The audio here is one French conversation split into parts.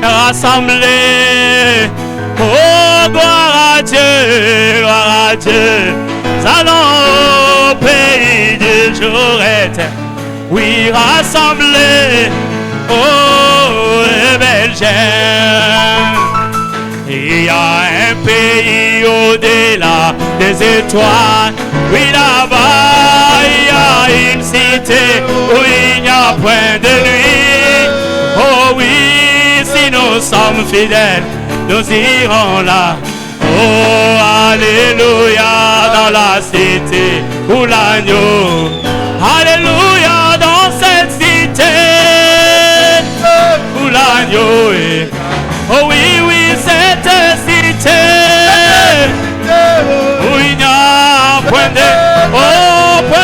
rassemblés. Oh, gloire à Dieu, gloire à Dieu. Nous allons au pays du jour éternel. Oui, rassemblés. Oh, les belles gemmes. Il y a un pays au-delà des étoiles. Oui, là-bas, il y a une cité où il n'y a point de nuit. Oh oui, si nous sommes fidèles, nous irons là. Oh, alléluia, dans la cité où l'agneau. Alléluia, dans cette cité où l'agneau est. Oh oui, oui, cette cité où il n'y a point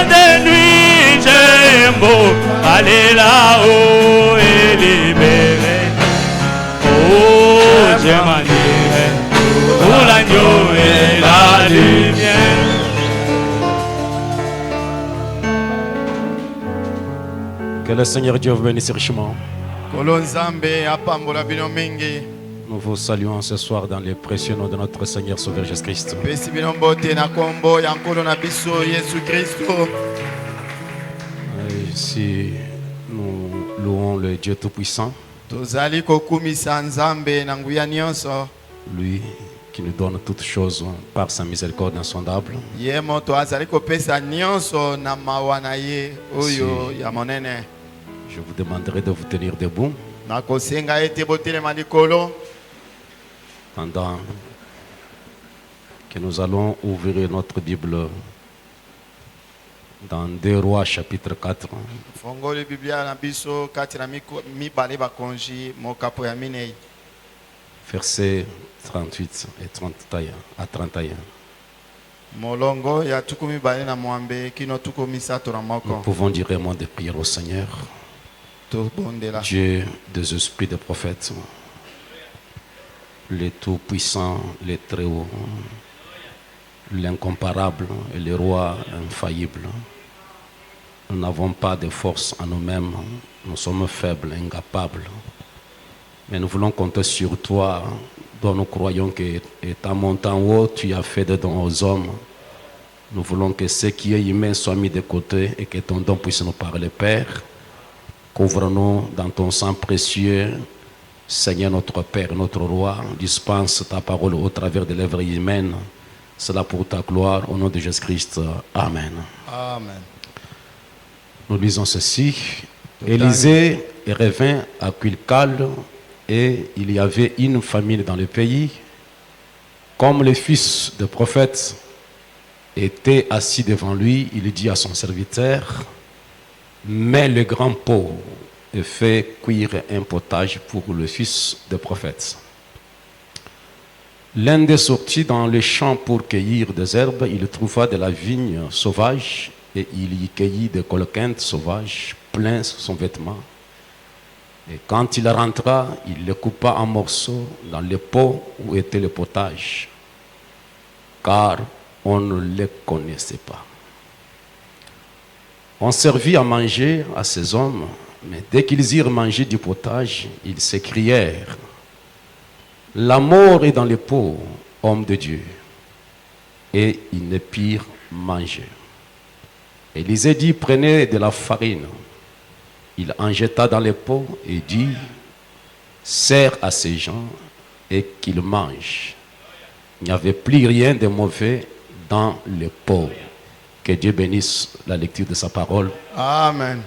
de nuit, j'aime beau aller là-haut et libérer. Oh, Dieu m'a libéré, où l'agneau et la lumière. Que le Seigneur Dieu vous bénisse richement. apambola bino mingi. Nous vous saluons ce soir dans les précieux noms de notre Seigneur Sauveur Jésus-Christ. Pesi bino mbote na kombo ya nkolo na biso Yesu Kristo. Ici, nous louons le Dieu Tout-Puissant, Tozali kokumisa Nzambe na nguya nyonso. lui qui nous donne toutes choses par sa miséricorde insondable. Ye moto azali kopesa nyonso na mawa na ye oyo ya monene. Je vous demanderai de vous tenir debout Na kosenga ete botelema likolo. pendant que nous allons ouvrir notre Bible dans 2 Rois chapitre 4. Fongoli Biblia na biso kati na mibale bakonji mokapo ya minei. Versets 38 et 31 à 31. Molongo ya tuku mibale na mwambe kino tuku misato na Nous moko. pouvons dire un mot de prière au Seigneur, To bondela. Dieu des esprits des prophètes, le Tout-Puissant, le Très-Haut, l'incomparable et le Roi infaillible. Nous n'avons pas de force en nous-mêmes, nous sommes faibles, incapables. Mais nous voulons compter sur toi, dont nous croyons que, étant monté en haut, tu as fait des dons aux hommes. Nous voulons que ce qui est humain soit mis de côté et que ton don puisse nous parler, Père. Couvre-nous dans ton sang précieux, Seigneur notre Père, notre Roi. Dispense ta parole au travers de l'œuvre humaine. Cela pour ta gloire, au nom de Jésus-Christ. Amen. Amen. Nous lisons ceci. Élisée revint à Gilgal et il y avait une famine dans le pays. Comme le fils du prophète était assis devant lui, il dit à son serviteur: mets le grand pot et fais cuire un potage pour le fils du prophète. L'un des sortit dans les champs pour cueillir des herbes. Il trouva de la vigne sauvage et il y cueillit des colocyntes sauvages, plein son vêtement. Et quand il rentra, il les coupa en morceaux dans le pot où était le potage, car on ne les connaissait pas. On servit à manger à ces hommes, mais dès qu'ils eurent mangé du potage, ils s'écrièrent: la mort est dans le pot, homme de Dieu. Et ils ne purent manger. Élisée dit: prenez de la farine. Il en jeta dans le pot et dit: sers à ces gens et qu'ils mangent. Il n'y avait plus rien de mauvais dans le pot. Que Dieu bénisse la lecture de sa parole. Amen.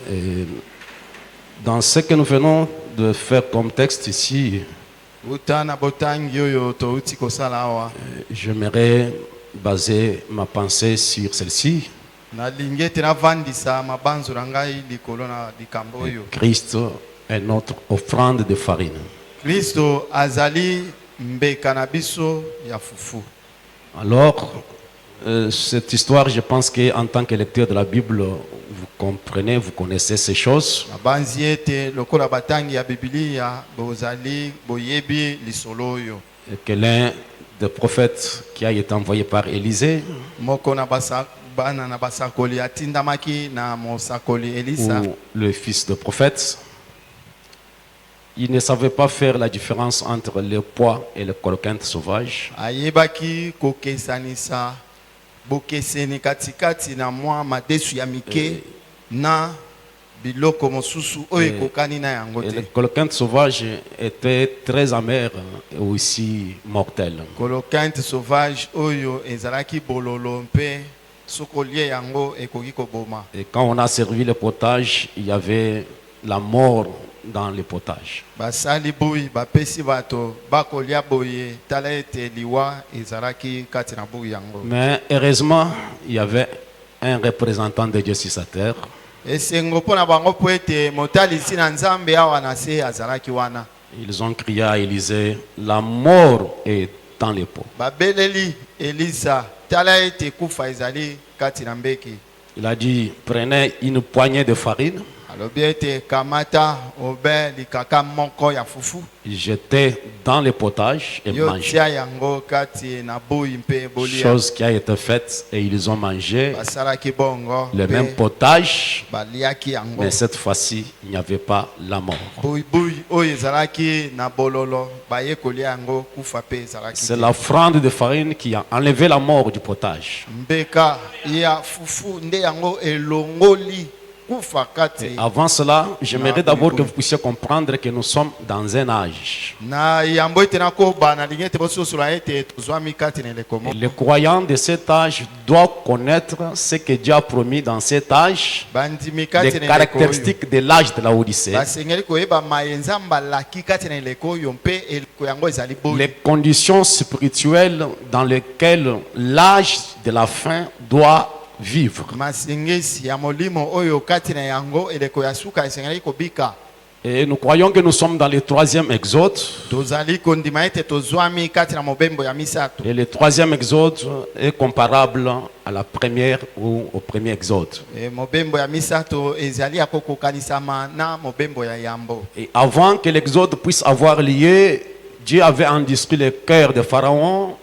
Et dans ce que nous venons de faire comme texte ici, Utana botangi yoyo to uti kosala awa. j'aimerais baser ma pensée sur celle-ci. Na lingete na vandisa mabanzo rangai likolo na likambo oyo. Christ est notre offrande de farine. Kristo azali mbeka na biso ya fufu. Alors, cette histoire, je pense qu'en tant que lecteur de la Bible, vous comprenez, vous connaissez ces choses. Mabanzi ete lokola batangi ya Biblia bozali boyebi lisolo oyo. Et que l'un des prophètes qui a été envoyé par Élisée, Moko na basa bana na basakoli atindamaki na mosakoli Elisa. ou le fils de prophète, Il ne savait pas faire la différence entre le pois et le colocynth sauvage. ayebaki kokesanisa bokeseni katikati na mwa madesu ya mike na biloko mosusu oyo ekokani na yango Et le te. colocynth sauvage était très amer et aussi mortel. Colocynth sauvage oyo ezalaki bololo mpe sokolie yango ekoki koboma. Et quand on a servi le potage, il y avait la mort dans le potage. Basali bui bapesi bato bakolia boye tala ete liwa ezalaki kati na bui yango. Mais heureusement, il y avait un représentant de Dieu sur sa terre. Esengo mpona bango po ete motalisi na Nzambe awa na se azalaki wana. Ils ont crié à Élisée, la mort est dans les pots. Babeleli Elisa tala ete kufa ezali kati na mbeki. Il a dit, prenez une poignée de farine, Alobi ete kamata obe likaka moko ya fufu jetez dans le potage et yo mangez. tia yango kati na bui mpe bolia. Chose qui a été faite et ils ont mangé Basalaki bongo le même mpe potage, baliaki yango. mais cette fois-ci, il n'y avait pas la mort. Bui oyo ezalaki na bololo baye kolia yango kufa pe ezalaki. C'est l'offrande de farine qui a enlevé la mort du potage. Mbeka ya fufu nde yango elongoli kufa kati. Avant cela, j'aimerais d'abord que vous puissiez comprendre que nous sommes dans un âge. Na yambo ete nakoba na lingete bososola ete tozwami kati na lekomo. Et le croyant de cet âge doit connaître ce que Dieu a promis dans cet âge, Bandimi kati les na lekoyo. caractéristiques de l'âge de la Odyssée, Basengeli koyeba mayenza mbalaki kati na lekoyo mpe eleko yango ezali boyi. les conditions spirituelles dans lesquelles l'âge de la fin doit vivre. Masingisi ya molimo oyo kati na yango eleko ya suka esengeli kobika. Et nous croyons que nous sommes dans le 3e exode. Tozali kondima ete tozwami kati na mobembo ya misato. Et le 3e exode est comparable à la première ou au premier exode. Mobembo ya misato ezali akokokanisama na mobembo ya yambo. Et avant que l'exode puisse avoir lieu, Dieu avait endurci le cœur de Pharaon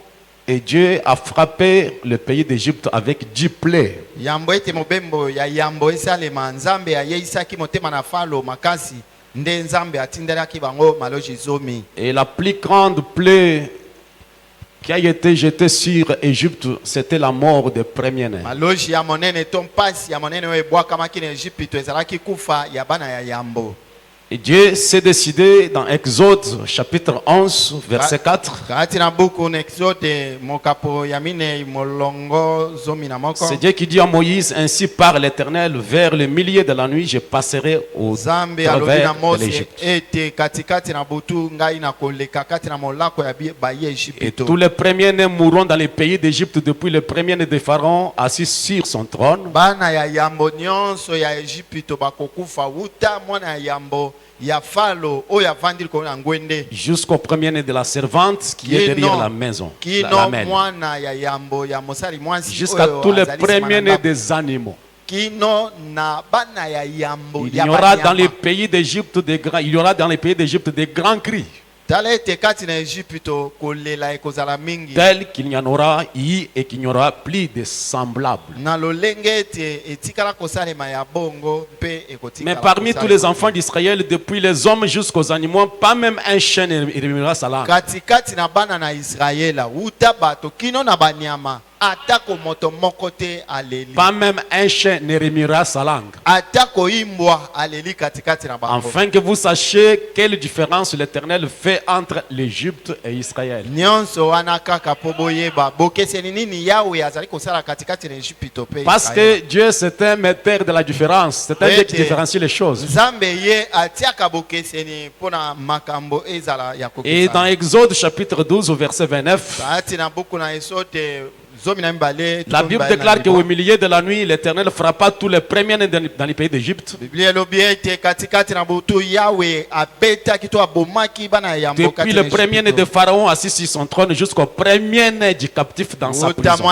et Dieu a frappé le pays d'Égypte avec 10 plaies. Yambo ete mobembo ya yambo esalema Nzambe ayeisaki motema na Falo makasi nde Nzambe atindelaki bango maloji zomi. Et la plus grande plaie qui a été jetée sur Égypte, c'était la mort des premiers-nés. Maloji ya monene to mpasi ya monene oyo ebwakamaki na Egypte ezalaki kufa ya bana ya yambo. Et Dieu s'est décidé dans Exode chapitre 11 verset 4. Kati na buku na Exode mokapo ya mine molongo zomi na moko. C'est Dieu qui dit à Moïse, ainsi par l'Éternel, vers le milieu de la nuit, je passerai au Nzambe alobi na travers de Mose l'Égypte. ete katikati na butu ngai na koleka kati na molako ya baye Et Egypte. tous les premiers-nés mourront dans les pays d'Égypte depuis le premier-né de Pharaon assis sur son trône. Bana ya yambo nyonso ya Egypte bakokufa uta mwana ya yambo ya Falo oyo avandi ko na ngwende. Jusqu'au premier-né de la servante qui est derrière la maison. La mêle. Mwana ya yambo ya mosali mwansi Jusqu'à oyo tous les azali nsima na premiers-nés ndako. des animaux. Kino na bana ya yambo Il ya y aura dans banyama. les pays d'Égypte des grands, il y aura dans les pays d'Égypte des grands cris, Tala ete kati na Egypte kolela ekozala mingi. tels qu'il y en aura eu et qu'il n'y aura plus de semblables. Na lolenge ete etikala kosalema ya bongo mpe ekotikala. Mais parmi tous kosalema. les enfants d'Israël, depuis les hommes jusqu'aux animaux, pas même un chien ne remuera sa langue. Katikati na bana na Israela uta bato kino na banyama atako moto moko te aleli. Pas même un chien ne remuera sa langue. Atako imbwa aleli katikati na bango. Afin que vous sachiez quelle différence l'Éternel fait entre l'Égypte et Israël. Nyonso wana kaka po boyeba bokeseni nini Yahweh azali kosala katikati na Egypte pe. Parce que Dieu c'est un metteur de la différence. C'est un Dieu qui différencie les choses. Nzambe ye atiaka bokeseni pona makambo ezala ya kokesana. Et dans Exode chapitre 12 au verset 29, Ati na buku na Esote la Bible déclare qu'au milieu de la nuit, l'Éternel frappa tous les premiers-nés dans les pays d'Égypte. Depuis le premier-né de Pharaon assis sur son trône jusqu'au premier-né du captif dans sa prison.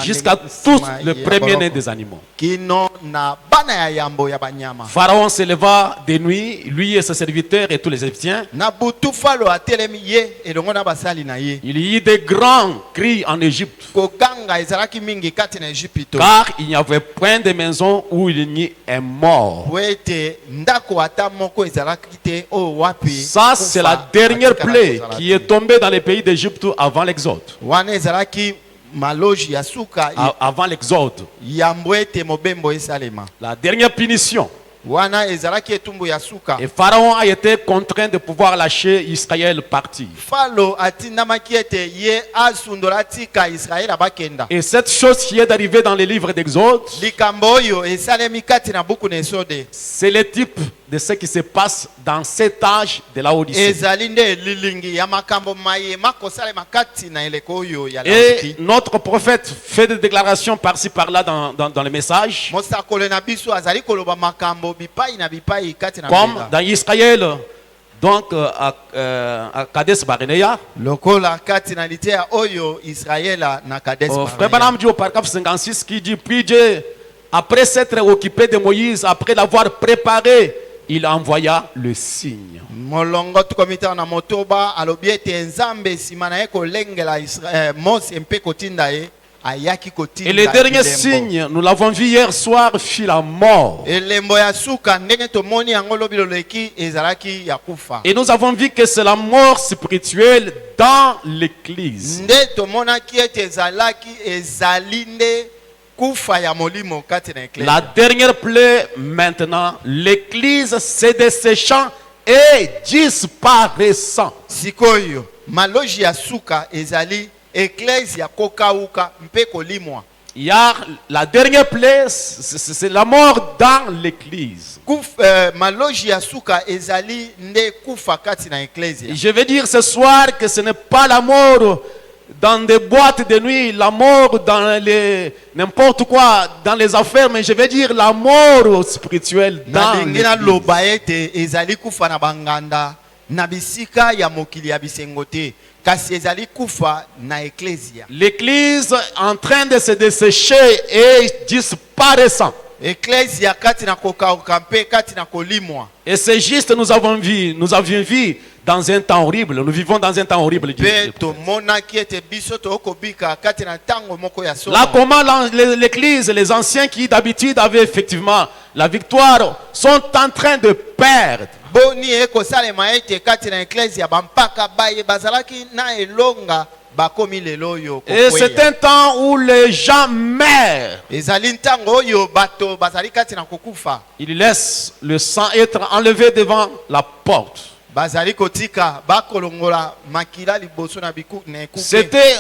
Jusqu'à tous les premiers-nés des animaux. Pharaon s'éleva de nuit, lui et ses serviteurs et tous les Égyptiens. Il y eut des grands cris en Égypte. matanga ezalaki mingi kati na Egypte. car il n'y avait point de maison où il n'y ait mort. Wete ndako ata moko ezalaki te o wapi. Ça, c'est la dernière plaie qui est tombée dans les pays d'Égypte avant l'exode. Wana ezalaki maloji ya suka Avant l'exode. yambo ete mobembo esalema. La dernière punition. Wana ezalaki etumbu ya suka. Et Pharaon a été contraint de pouvoir lâcher Israël partir. Falo atindamaki ete ye asundola tika Israel abakenda. Et cette chose qui est arrivée dans les livres d'Exode, Likambo oyo esalemi kati na buku na Esode. c'est le type de ce qui se passe dans cet âge de la Odyssée. Ezali nde lilingi ya makambo mayema kosalema kati na eleko oyo ya Et Laodiki. notre prophète fait des déclarations par-ci par-là dans le message. Mosakole na biso azali koloba makambo bipai na bipai kati na Comme mbela. dans Israël, donc à Kadesh Barnea. Lokola kati na litea oyo Israela na Kades Frère Branham dit au paragraphe 56 qui dit, puis Dieu, après s'être occupé de Moïse, après l'avoir préparé, il envoya le signe. molongo tukomita na motoba alobi ete nzambe sima na ye kolengela Mose mpe kotinda ye ayaki kotinda. Et le dernier bilembo. signe, nous l'avons vu hier soir, fut la mort. Elembo ya suka ndenge tomoni yango lobi loleki ezalaki ya kufa. Et nous avons vu que c'est la mort spirituelle dans l'église. Nde tomonaki ete ezali nde kufa ya molimo kati na eklesia. La dernière plaie maintenant, l'église se desséchant et disparaissant. Sikoyo maloji ya suka ezali eklesia kokauka mpe kolimwa. Il y a la dernière plaie, c'est la mort dans l'église. Maloji ya suka ezali nde kufa kati na eklesia. Je veux dire ce soir que ce n'est pas la mort dans des boîtes de nuit, la mort dans les n'importe quoi, dans les affaires, mais je veux dire la mort spirituelle dans Nalingi na l'église. loba ete ezali kufa na banganda na bisika ya mokili ya bisengo te kasi ezali kufa na eklesia. L'église en train de se dessécher et disparaissant. Eklesia kati na kokauka mpe kati na kolimwa. Et c'est juste, nous avions vu dans un temps horrible, nous vivons dans un temps horrible. Pe tomonaki ete biso tokobika kati na ntango moko ya Là, soma. comment l'église, les anciens qui d'habitude avaient effectivement la victoire, sont en train de perdre. Boni ekosalema ete kati na eklesia bampaka baye bazalaki na elonga bakomi lelo oyo Et c'est kokweya. un temps où les gens meurent. Ezali ntango oyo bato bazali kati na kokufa. Ils laissent le sang être enlevé devant la porte. Bazali kotika bakolongola makila liboso na biku na ekuke.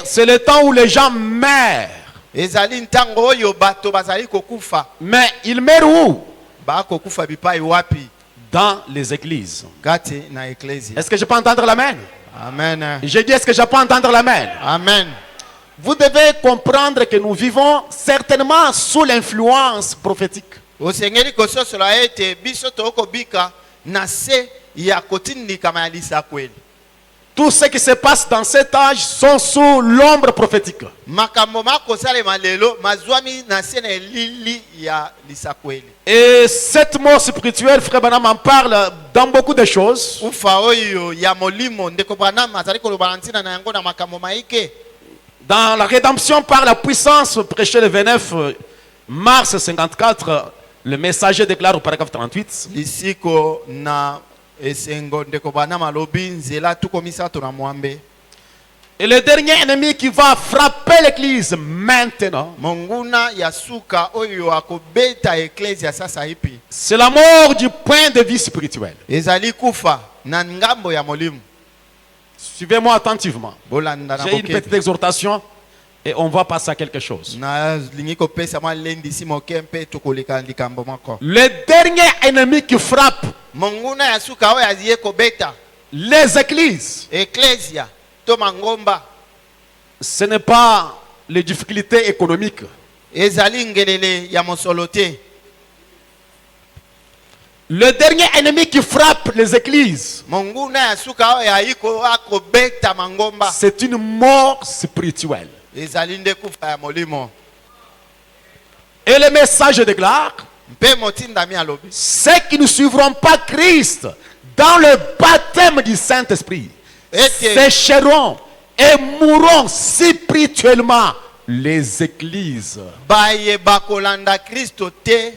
C'est le temps où les gens meurent. Ezali ntango oyo bato bazali kokufa. Mais ils meurent où? Bakokufa bipai wapi? Dans les églises. Kati na eklesia. Est-ce que je peux entendre l'amen? Amen. Je dis, est-ce que je peux entendre l'amen? Amen. Vous devez comprendre que nous vivons certainement sous l'influence prophétique. Osengeli kososola ete biso tokobika na se ya kotindika mayalisa kweli. Tout ce qui se passe dans cet âge sont sous l'ombre prophétique. Makambo makosalema lelo mazwami na se na elili ya lisakweli. Et cette mort spirituelle, Frère Branham en parle dans beaucoup de choses. Ufa oyo ya molimo ndeko Branham azali koloba ntina na yango na makambo maike. Dans la rédemption par la puissance, prêché le 29 mars 54, le messager déclare au paragraphe 38. Lisiko na esengo ndeko Branham alobi nzela tukomisato na mwambe. Et le dernier ennemi qui va frapper l'église maintenant, Monguna ya suka oyo akobeta eklesia sasa ipi. c'est la mort du point de vue spirituel. Ezali kufa na ngambo ya molimo. Suivez-moi attentivement. Bolanda na J'ai une bokebi. petite exhortation et on va passer à quelque chose. Na lingi kopesa mwa lendi si moke mpe tokoleka likambo moko. Le dernier ennemi qui frappe Monguna ya suka oyo aziye kobeta les églises, eklesia to mangomba ce n'est pas les difficultés économiques. ezali ngelele ya mosolo te. Le dernier ennemi qui frappe les églises, Monguna ya suka oyo ayiko akobeta mangomba c'est une mort spirituelle. ezali nde kufa ya molimo. Et le message déclare, Mpe motindami alobi ceux qui ne suivront pas Christ dans le baptême du Saint-Esprit ete sécheront et mourront spirituellement les églises baye bakolanda Kristo te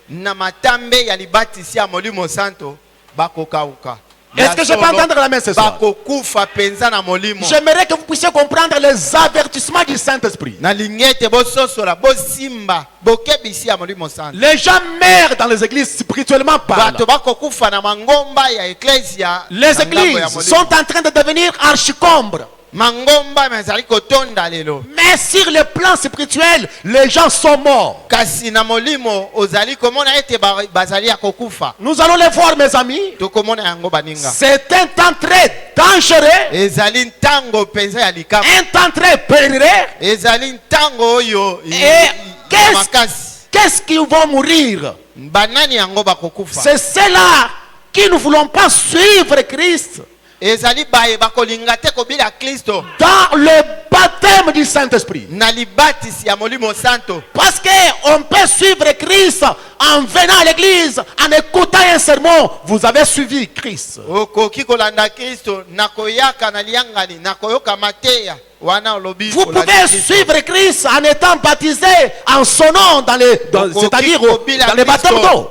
na matambe ya libatisi ya Molimo Santo bakokauka. Est-ce que je peux entendre la main ce soir? Bakokufa penza na Molimo. J'aimerais que vous puissiez comprendre les avertissements du Saint-Esprit. Na lingete bososola bosimba bokebisi ya Molimo Santo. Les gens meurent dans les églises spirituellement parlant. Bato bakokufa na mangomba ya ecclesia. Les églises sont en train de devenir archicombres. Mangomba mezali kotonda lelo. Mais sur le plan spirituel, les gens sont morts. Kasi na Molimo ozali komona ete bazali ya kokufa. Nous allons les voir, mes amis. Tokomona yango baninga. C'est un temps très dangereux. Ezali ntango penza ya likama. Un temps très périlleux. Ezali ntango oyo Et makasi. qu'est-ce qui vont mourir? Banani yango bakokufa. C'est ceux-là qui ne voulons pas suivre Christ Ezali baye bakolinga te kobila Kristo. dans le baptême du Saint-Esprit. Na libatisi ya Molimo Santo. Parce qu'on peut suivre Christ en venant à l'église, en écoutant un sermon. Vous avez suivi Christ. Okoki kolanda Kristo nakoyaka na liangani nakoyoka mateya wana olobi. Vous pouvez suivre Christ en étant baptisé en son nom c'est-à-dire dans les baptêmes d'eau.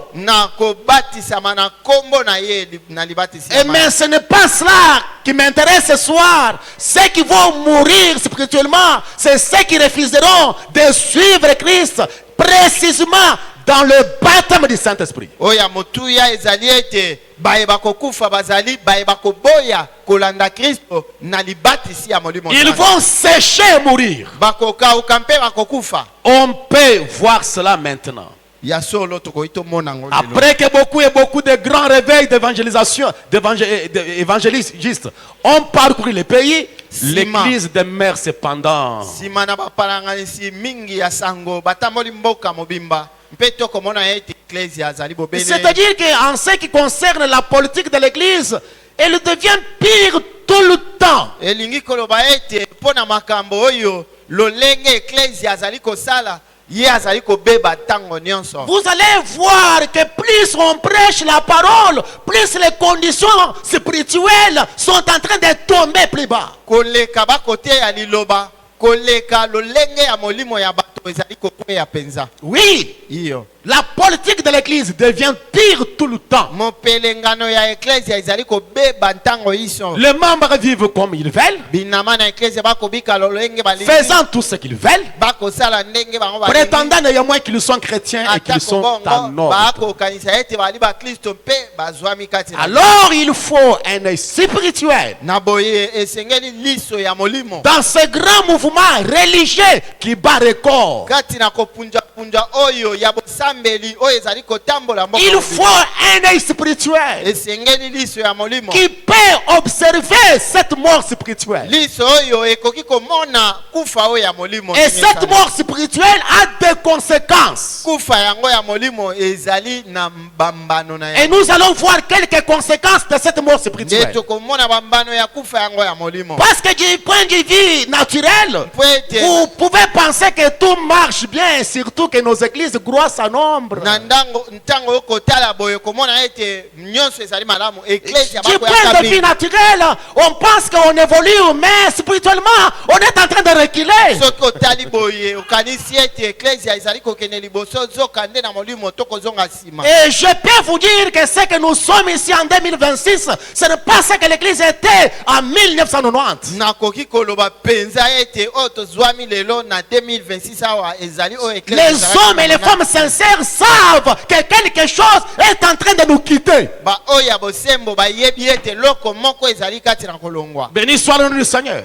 Et mais ce n'est pas cela qui m'intéresse ce soir. Ceux qui vont mourir spirituellement, c'est ceux qui refuseront de suivre Christ précisément dans le baptême du Saint-Esprit. Oya motuya ezali ete baye bakokufa bazali baye bakoboya kolanda Kristo na libatisi ya Molimo Santo. Ils vont sécher et mourir. Bakokauka mpe bakokufa. On peut voir cela maintenant. Ya solo tokoito mona ngo lelo. Après que beaucoup de grands réveils d'évangélisation, d'évangélistes ont parcouru le pays, l'église demeure cependant. Simana bapalanganisi mingi ya sango batamoli mboka mobimba. C'est-à-dire qu'en ce qui concerne la politique de l'église, elle devient pire tout le temps. Vous allez voir que plus on prêche la parole, plus les conditions spirituelles sont en train de tomber plus bas. Oui, la politique de l'église devient pire tout le temps. Les membres vivent comme ils veulent, faisant tout ce qu'ils veulent, prétendant néanmoins qu'ils sont chrétiens et qu'ils sont en ordre. Alors il faut un œil spirituel dans ce grand mouvement religieux qui bat record. Il faut un œil spirituel qui peut observer cette mort spirituelle. Et cette mort spirituelle a des conséquences. Et nous allons voir quelques conséquences de cette mort spirituelle. Parce que du point de vue naturel, vous pouvez penser que tout marche bien, surtout que nos églises grossent en nombre. Du point de vue naturel, on pense qu'on évolue, mais spirituellement, on est en train de reculer. Et je peux vous dire que ce que nous sommes ici en 2026, ce n'est pas ce que l'église était en 1990. Les hommes et les femmes sincères savent que quelque chose est en train de nous quitter. Béni soit le nom du Seigneur.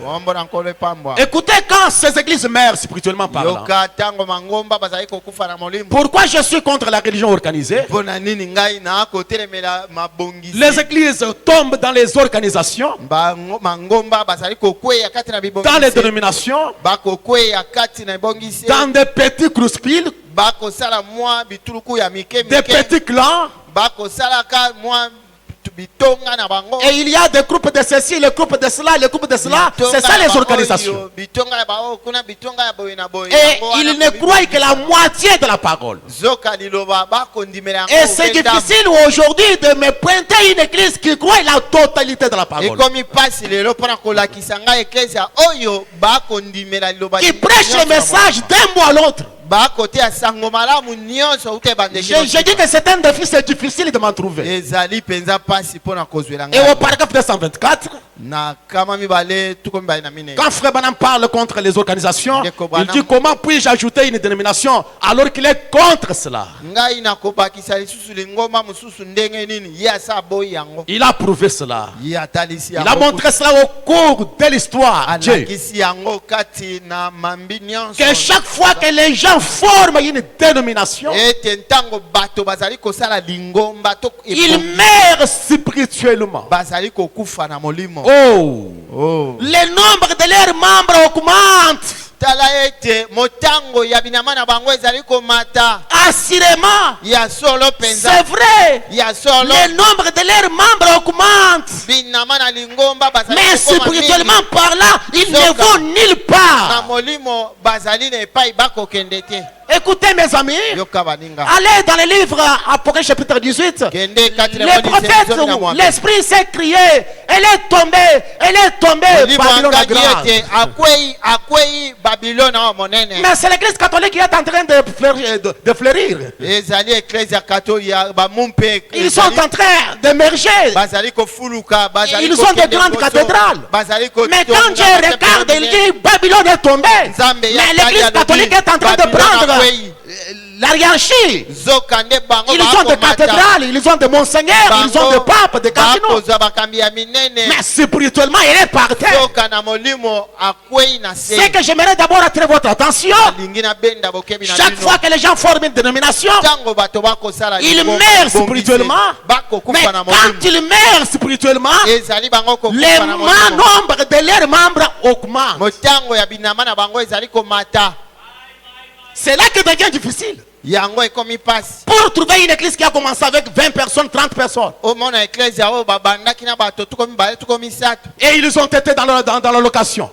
Écoutez, quand ces églises meurent spirituellement parlant, pourquoi je suis contre la religion organisée? Les églises tombent dans les organisations, dans les dénominations, dans des petits crucifiles, des petits clans, bitonga na bango. Et il y a des groupes de ceci, les groupes de cela, les groupes de cela. C'est ça les organisations. Bitonga ya bao kuna bitonga ya boye na boye. Et ils ne croient que la moitié de la parole. Zoka liloba ba kondimela yango. Et c'est difficile aujourd'hui de me pointer une église qui croit la totalité de la parole. Et comme il passe lelo pona kolakisa nga ecclesia oyo ba kondimela liloba. Qui prêche le message d'un mot à l'autre. Je dis que c'est un défi, c'est difficile de m'en trouver. Et au paragraphe 224, quand Frère Branham parle contre les organisations, il dit comment puis-je ajouter une dénomination alors qu'il est contre cela. Il a prouvé cela. Il a montré cela au cours de l'histoire. Que chaque fois que les gens forment une dénomination, ils meurent spirituellement. Oh. Le nombre de leurs membres augmente. Assurément, c'est vrai, le nombre de leurs membres augmente, mais spirituellement parlant, ils ne vont nulle part. Écoutez mes amis, allez dans le livre Apocalypse chapitre 18. Les prophètes, l'esprit s'est crié, elle est tombée, Babylone la grande. Mais c'est l'église catholique qui est en train de fleurir. Ils sont en train d'émerger. Ils ont des grandes cathédrales. Mais quand Dieu regarde, il dit Babylone est tombée. Mais l'église catholique est en train de prendre la hiérarchie. Ils ont des cathédrales, ils ont des monseigneurs, ils ont des papes, des cardinaux. Mais spirituellement, il est par terre. C'est que j'aimerais d'abord attirer votre attention. Chaque fois que les gens forment une dénomination, ils meurent spirituellement. Mais quand ils meurent spirituellement, le nombre de leurs membres augmente. C'est là que devient difficile. Pour trouver une église qui a commencé avec 20 personnes, 30 personnes. Et ils ont été dans la location.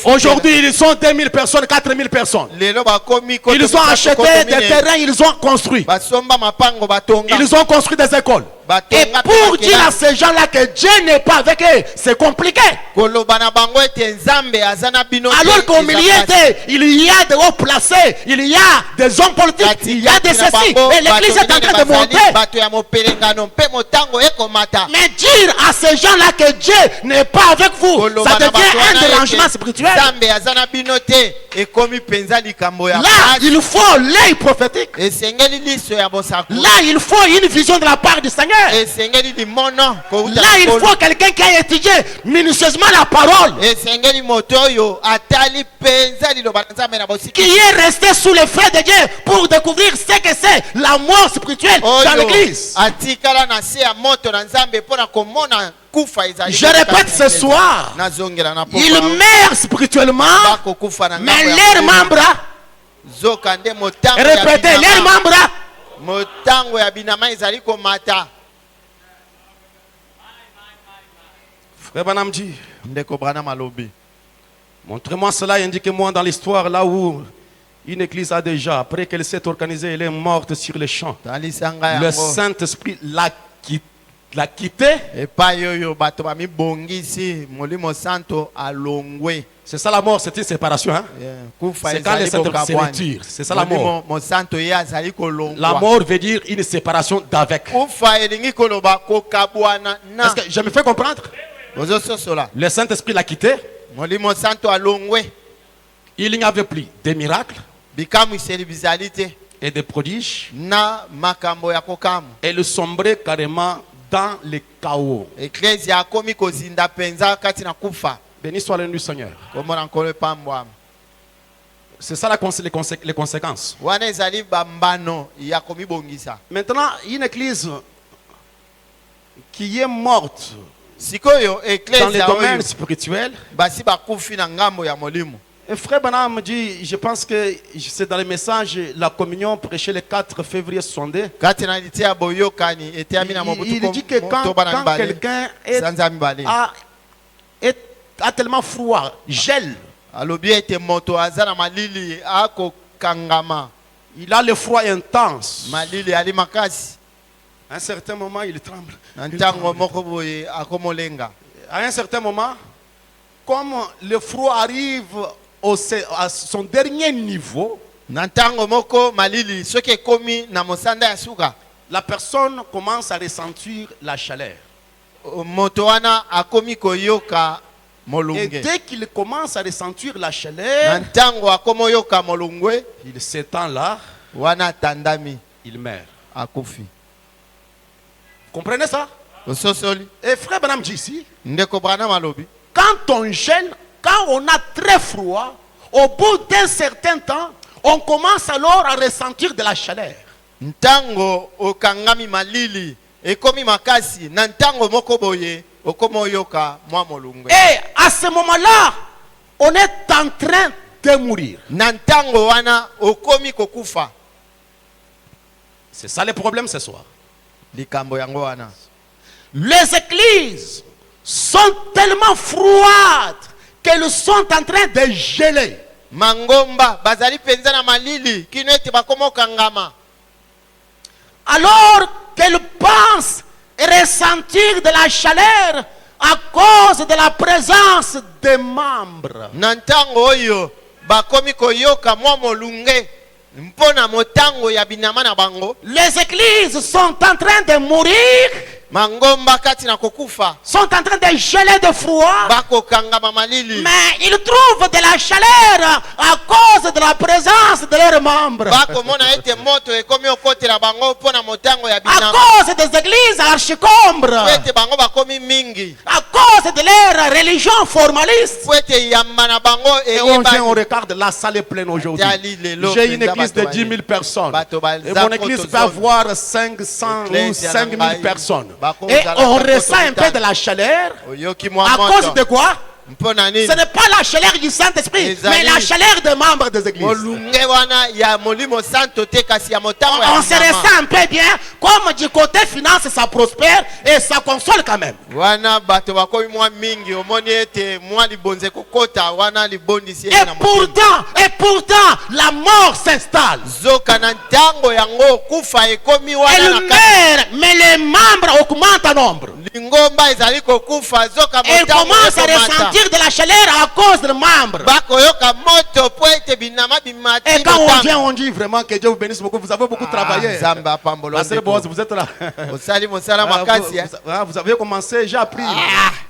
Aujourd'hui, ils sont 2000 personnes, 4000 personnes. Ils ont acheté des terrains, ils ont construit. Ils ont construit des écoles. Et pour dire à ces gens-là que Dieu n'est pas avec eux, c'est compliqué. Alors qu'au milieu d'eux, il y a des hauts placés, il y a des hommes politiques, il y a des ceci. Et l'église est en train de monter. Mais dire à ces gens-là que Dieu n'est pas avec vous, ça devient un dérangement spirituel. Là, il faut l'œil prophétique. Là, il faut une vision de la part du Seigneur. Là, il faut quelqu'un qui a étudié minutieusement la parole, qui est resté sous les feux de Dieu pour découvrir ce que c'est la mort spirituelle dans l'église. Je répète ce soir, ils meurent spirituellement, mais leurs membres, répétez, leurs membres, Frère Branham dit, montrez-moi cela, indiquez-moi dans l'histoire là où une église a déjà, après qu'elle s'est organisée, elle est morte sur les champs. Le Saint-Esprit l'a quitté. C'est ça la mort, c'est une séparation. Hein? C'est quand le Saint-Esprit se retire. C'est ça la mort. La mort veut dire une séparation d'avec. Est-ce que je me fais comprendre? Le Saint-Esprit l'a quitté. Il n'y avait plus de miracles et de prodiges. Et le sombrait carrément dans le chaos. Béni soit le nom du Seigneur. C'est ça les conséquences. Maintenant, une église qui est morte dans le domaine spirituel, Et frère Branham dit, je pense que c'est dans le message, la communion prêchée le 4 février 62. kati na litia boyokani eteami na mobutu Il dit que quand quelqu'un a tellement froid, gèle, alobi ete moto aza na malili akokangama il a le froid intense. malili ali makasi À un certain moment, il tremble. na ntango moko boye akomolenga. À un certain moment, comme le froid arrive à son dernier niveau, na ntango moko malili soki ekomi na mosanda ya suka, la personne commence à ressentir la chaleur. moto wana akomi koyoka Et molunge. dès qu'il commence à ressentir la Na chaleur, ntango akomoyoka molungwe il s'étend là, wana atandami il meurt. akufi. Comprenez ça? Ososoli Et frère Branham dit ici, ndeko Branham alobi quand on gèle, quand on a très froid, au bout d'un certain temps, on commence alors à ressentir de la chaleur. ntango okangami malili ekomi makasi na ntango moko boye okomoyoka mwa molungwe. Et à ce moment-là, on est en train de mourir. Na ntango wana okomi kokufa. C'est ça le problème ce soir. Likambo yango wana. Les églises sont tellement froides qu'elles sont en train de geler. Mangomba bazali penza na malili kino ete bakomo kangama. Alors qu'elles pensent ressentir de la chaleur à cause de la présence des membres. Na ntango oyo bakomi koyoka mwa molunge mpona motango ya binama na bango. Les églises sont en train de mourir, Mangomba kati na kokufa sont en train de geler de froid, bako kangama malili. mais ils trouvent de la chaleur à cause de la présence de leurs membres. Bako mona ete moto ekomi okotela bango mpona motango ya À binama. cause des églises archicombres, Ete bango bakomi mingi. à cause de leur religion formaliste. Ete yamba na bango Et on vient, on eyeba. regarde, la salle est pleine aujourd'hui. Dali lelo J'ai une penza église de bato 10 000 personnes. Bato balza Et mon église koto peut zone. avoir 500 ou Ecclesia 5 000 nangai. personnes. Bako Et zala on koto ressent un peu mitano. de la chaleur. Oyoki mwa À moto. cause de quoi? Mpona nini? Ce n'est pas la chaleur du Saint-Esprit, Les mais amis. la chaleur des membres des églises. Molunge wana ya molimo santo te kasi ya motango ya On se binama. ressent un peu bien, comme du côté finance, ça prospère et ça console quand même. Wana bato bakomi mwa mingi omoni ete mwa libonze kokota wana libondisi ye Et na motema. pourtant, la mort s'installe. Zoka na ntango yango kufa ekomi wana Elle na kati. meurt, mais les membres augmentent en nombre. Lingomba ezali kokufa zoka Elle motango commence à ekomata. ressentir de la chaleur à cause des membres. Bakoyoka moto po ete binama bimati Et quand on motango. vient, on dit vraiment que Dieu vous bénisse beaucoup. Vous avez beaucoup travaillé. Nzambe apambola Ma sœur ndeko. Boaz, vous êtes là. Osali mosala Ah, makasi ya. vous avez commencé, j'ai appris.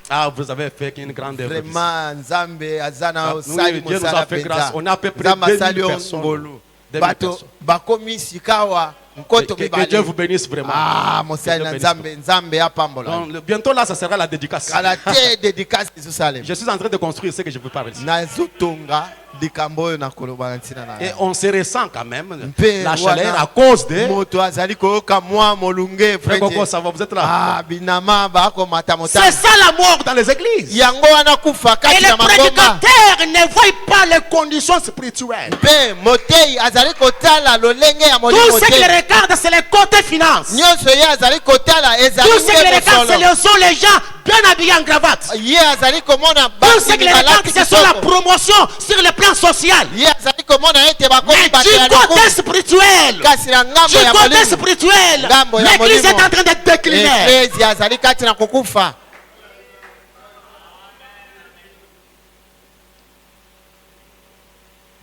Ah, vous avez fait une grande œuvre. Vraiment Nzambe azana Ah, osali oui, Dieu nous mosala a fait penza. grâce. On a à peu près Nzambe 2000 asali yo personnes. ngolu. 2000 Bato personnes. bakomi sikawa nkoto Que mibale. Dieu vous bénisse vraiment. Ah, mosali Que na Dieu Nzambe Nzambe apambola. Donc, bientôt là, ça sera la dédicace. Kala te dédicace Jerusalem. Je suis en train de construire ce que je vous parle ici. Nazotonga likambo oyo nakoloba na ntina na. Et on se ressent quand même Mpe la chaleur wana à cause de. moto azali koyoka mwa molunge Frère Coco, frère. ça va, vous êtes là. Ah, binama bakomata C'est motango. ça la mort dans les églises. Yango wana kufa Et kati les na mangomba. prédicateurs ne voient pas les conditions spirituelles. Mpe motei azali kotala lolenge ya Tout molimo ce qu'ils te. regardent, c'est le côté finance. Nyonso ye azali kotala ezali Tout ce qu'ils nde regardent, mosolo. ce sont les gens bien habillés en cravate. Ye azali komona Tout ce qu'ils regardent, balati ce sont la kitoko. promotion sur le plan social. Ye azali komona ete bakomi Mais bato du ya côté lokumu. spirituel, Kasi na ngambo du ya côté molimo. spirituel, Ngambo ya l'église est molimo. en train de décliner. Eklezia azali kati na kokufa.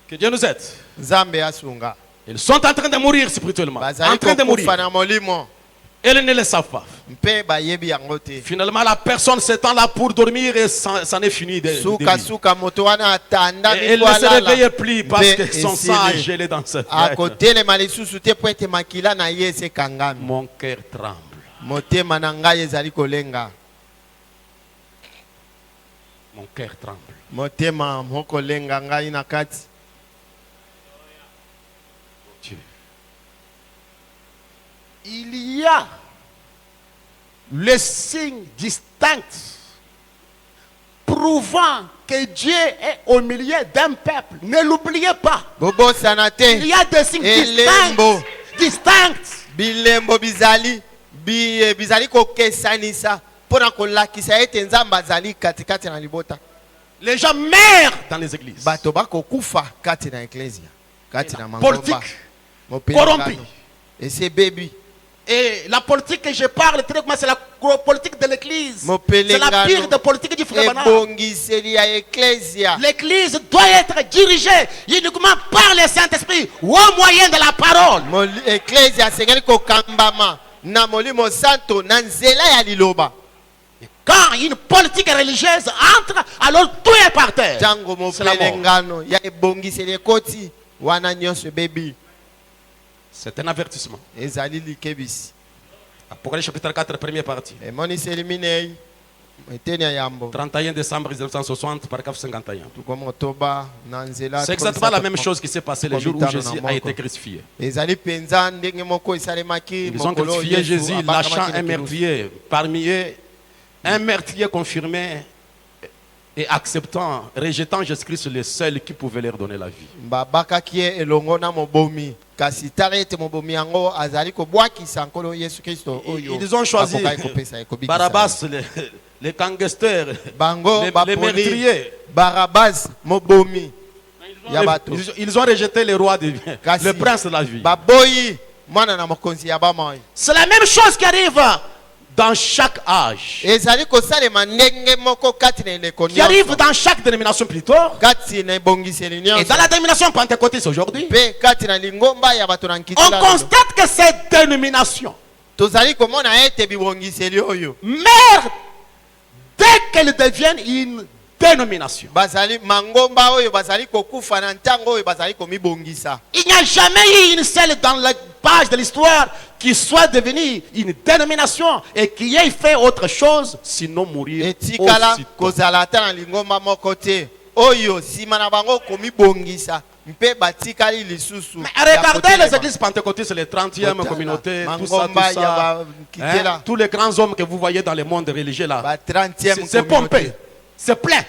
Que Dieu nous aide. Nzambe asunga. Ils sont en train de mourir spirituellement. En Bazali train de kokufa mourir. na molimo. Elles ne le savent pas. Mpe bayebi yango te. Finalement, la personne s'étend là pour dormir et c'en est fini de Suka vivre. suka moto wana atanda Et elle ne se mikwalala. réveille plus parce Mpe que son sang a esili. gelé dans sa tête. Akotelema lisusu te po ete makila na ye esekangami. Mon cœur tremble. Motema na ngai ezali kolenga. Mon cœur tremble. Motema mokolenga ngai na kati. Dieu. Il y a le signe distinct prouvant que Dieu est au milieu d'un peuple. Ne l'oubliez pas. bobosana te Il y a des signes Elembo. distincts. bilembo bizali bizali kokesanisa mpona kolakisa ete nzambe azali katikati na libota. Les gens meurent dans les églises. Bato bakokufa kati na eklesia kati na Politique mangomba corrompue. esebebi Et la politique que je parle, c'est la politique de l'église. C'est la pire des politiques du frère Branham. ebongiseli ya eklesia. L'église doit être dirigée uniquement par le Saint-Esprit au moyen de la parole. eklesia asengeli kokambama na molimo santo na nzela ya liloba. Quand une politique religieuse entre, alors tout est par terre. Ntango C'est la mort. mopelengano ya ebongiseli ekoti wana nyonso ebebi. C'est un avertissement. Ezali likebisi. Apocalypse chapitre 4, première partie. Emoniseli minei eteni ya yambo 31 décembre 1960, paragraphe 51. tukoma otoba na nzela. C'est exactement la même chose qui s'est passée le jour où Jésus a été crucifié. ezali penza ndenge moko esalemaki Ils ont mokolo crucifié Yesu Jésus, abakamaki lâchant na un kulusu. meurtrier. Parmi eux, un meurtrier confirmé et acceptant, rejetant Jésus-Christ, le seul qui pouvait leur donner la vie. babakaki ye elongo na mobomi kasi tala ete mobomi yango azali kobwakisa nkolo Yesu Kristo oyo Ils ont choisi akokaki kopesa ye, kobikisa Barabbas, les gangsters, bango les baponi meurtriers. Barabas mobomi ya bato Ils ont rejeté le roi de vie, Kasi le prince de la vie. baboyi mwana na mokonzi ya bamoi. C'est la même chose qui arrive, Dans chaque âge, ezali kosalema ndenge moko kati na eleko qui arrive nyonso dans chaque dénomination plutôt. kati na ebongiseli Et nyonso dans la dénomination pentecôtiste aujourd'hui, mpe kati na lingomba ya bato na on nkitila lelo. constate que ces dénominations tozali komona ete bibongiseli oyo meurent dès qu'elles deviennent une dénomination. bazali mangomba oyo bazali kokufa na ntango oyo bazali komibongisa. Il n'y a jamais eu une seule dans la page de l'histoire qui soit devenue une dénomination et qui ait fait autre chose sinon mourir etikala aussitôt. kozala ata na lingomba moko te oyo nsima na bango komibongisa mpe batikali lisusu Mais ya regardez kotelema. les églises pentecôtistes, les 30e Kotala, communautés, tout ça, Mangomba, tout ça. Yaba, Kitela. Hein, tous les grands hommes que vous voyez dans le monde religieux là, Ba 30e c'est pompé, communauté. c'est plein.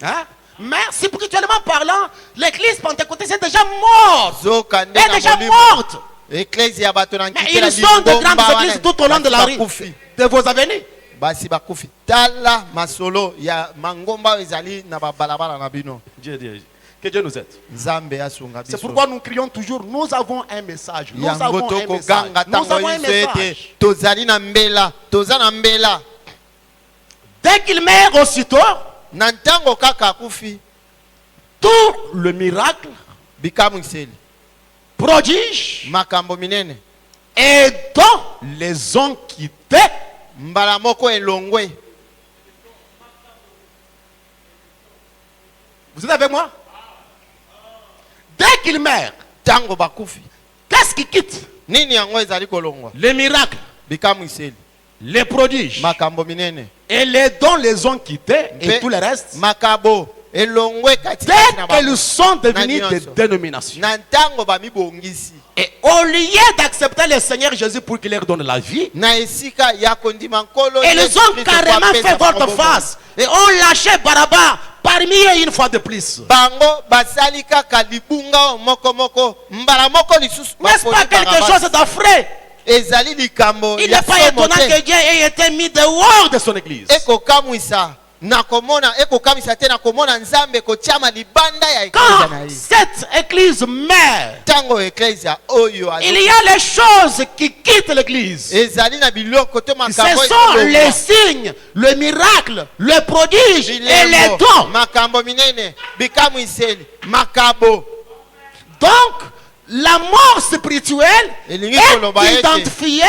Hein? Mais spirituellement parlant, l'église pentecôtiste est déjà morte. Zoka nde Elle est na déjà molimo. morte. Eklezia ya bato na Mais nkitela ils sont de lingomba grandes wana, églises tout au long de la basi rue bakufi. de vos avenues. Basi bakufi tala masolo ya mangomba oyo ezali na babalabala na bino. Que Dieu nous aide. Nzambe asunga C'est biso. pourquoi nous crions toujours, nous avons un message. Nous yango avons un toko message. ganga Nous ntango avons un nyonso ete message. tozali na mbela toza na mbela Dès qu'il meurt aussitôt, na ntango kaka akufi tout le miracle, bikamwiseli prodige makambo minene et dont les ont quitté. mbala moko elongwe. Vous êtes avec moi? Dès qu'il meurt, Ntango bakufi qu'est-ce qui quitte? nini yango ezali kolongwa Les miracles, bikamwiseli les prodiges makambo minene et les dons les ont quittés et Mpe tout le reste. makabo elongwe katikati Dès na qu'elles bango. sont devenues Na des nyonso. dénominations. Na ntango bamibongisi Et au lieu d'accepter le Seigneur Jésus pour qu'il leur donne la vie, na esika ya kondima nkolo ils Yesu ont Kristo carrément kwa pesa fait votre bango face et ont lâché Barabbas parmi eux une fois de plus. bango basali kaka libunga moko moko mbala moko lisusu N'est-ce pas baponi quelque Barabas. chose d'affreux? ezali likambo Il ya n'est pas somo étonnant te. que Dieu ait été mis dehors de son église. ekokamwisa ekokamwisa te na komona nzambe kotiama libanda ya eklesia Quand na ye cette église meurt, ntango eklesia oyo il y a les choses qui quittent l'église. ezali na biloko to Ce makambo sont les signes, le miracle, le prodige et les dons. makambo minene bikamwiseli makabo. Donc, la mort spirituelle Elingi est koloba ete. identifiée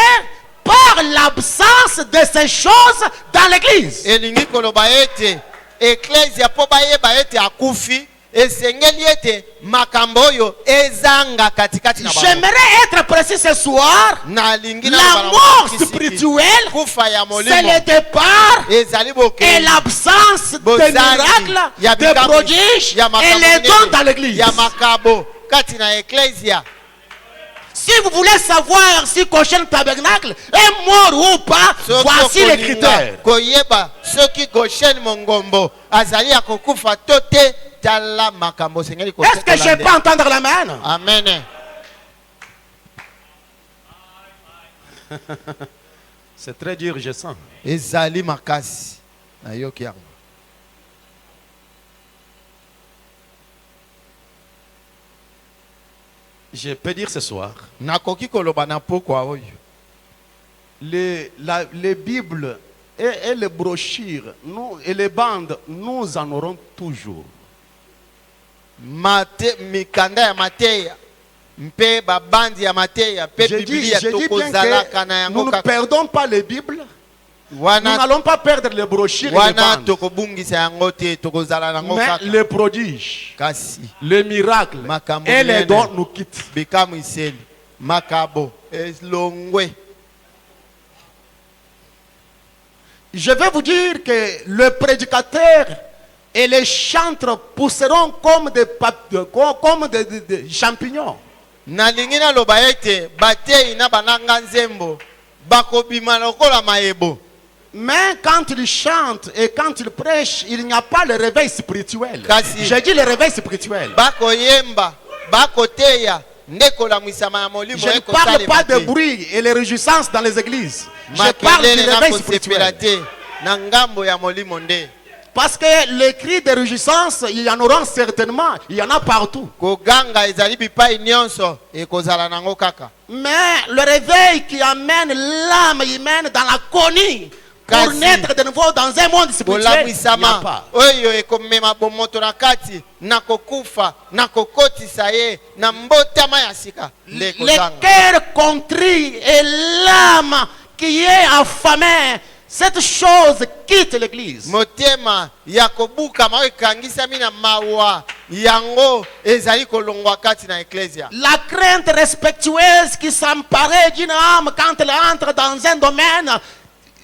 par l'absence de ces choses dans l'église. elingi koloba ete eklesia mpo bayeba ete akufi esengeli ete makambo oyo ezanga katikati na bango. J'aimerais être précis ce soir. nalingi La naloba na mort mokisiki. spirituelle, kufa ya c'est molimo le départ ezali et bokeli l'absence de bozangi miracles, ya de bikamwi, prodiges ya et makambo les minene, dons dans l'église. ya makabo kati na eklesia. Si vous voulez savoir si Goshen Tabernacle est mort ou pas, voici les critères. Koyeba soki Goshen Mongombo azali akokufa tote tala makambo sengeli ko. Est-ce que je peux entendre l'amen? Amen. C'est très dur, je sens. Ezali makasi na yoki yango. Je peux dire ce soir, Nakoki koloba na pokwa oyo. les Bibles et les brochures et les bandes, nous en aurons toujours. Mikanda ya mateya mpe babandi ya mateya pe Je Biblia dis bien tokozalaka na que yango nous ne kaka. perdons pas les Bibles. Nous Wana n'allons pas perdre les brochures et les wana bandes. tokobungisa yango te tokozala nango Mais kaka. les prodiges, Kasi les miracles Makambo et les minene. dons nous quittent. bikamu iseli makabo elongwe. Je vais vous dire que le prédicateur et les chantres pousseront comme des champignons. Nalingi naloba ete bateyi na bananga nzembo bakobima lokola mayebo. Mais quand ils chantent et quand ils prêchent, il n'y a pas le réveil spirituel. Kasi- Je dis le réveil spirituel. Bakoyemba bakoteya ndekolamwisama ya molimo Je ne parle pas de bruit et les réjouissances dans les églises. Je parle du makelele na réveil kosepela spirituel. te na ngambo ya molimo nde. Parce que les cris de réjouissance, il y en aura certainement. Il y en a partout. Koganga ezali bipai nyonso ekozala nango kaka. Mais le réveil qui amène l'âme humaine dans la conie pour Kasi- naître de nouveau dans un monde spirituel, il n'y a Kolamwisama pas. oyo ekomema bomoto na kati na kokufa na kokotisa ye na mbotama ya sika nde Le kozanga. cœur contrit et l'âme qui est affamée, cette chose quitte l'église. Motema ya kobukama oyo ekangisami na mawa yango ezali kolongwa kati na eklesia. La crainte respectueuse qui s'emparait d'une âme quand elle entre dans un domaine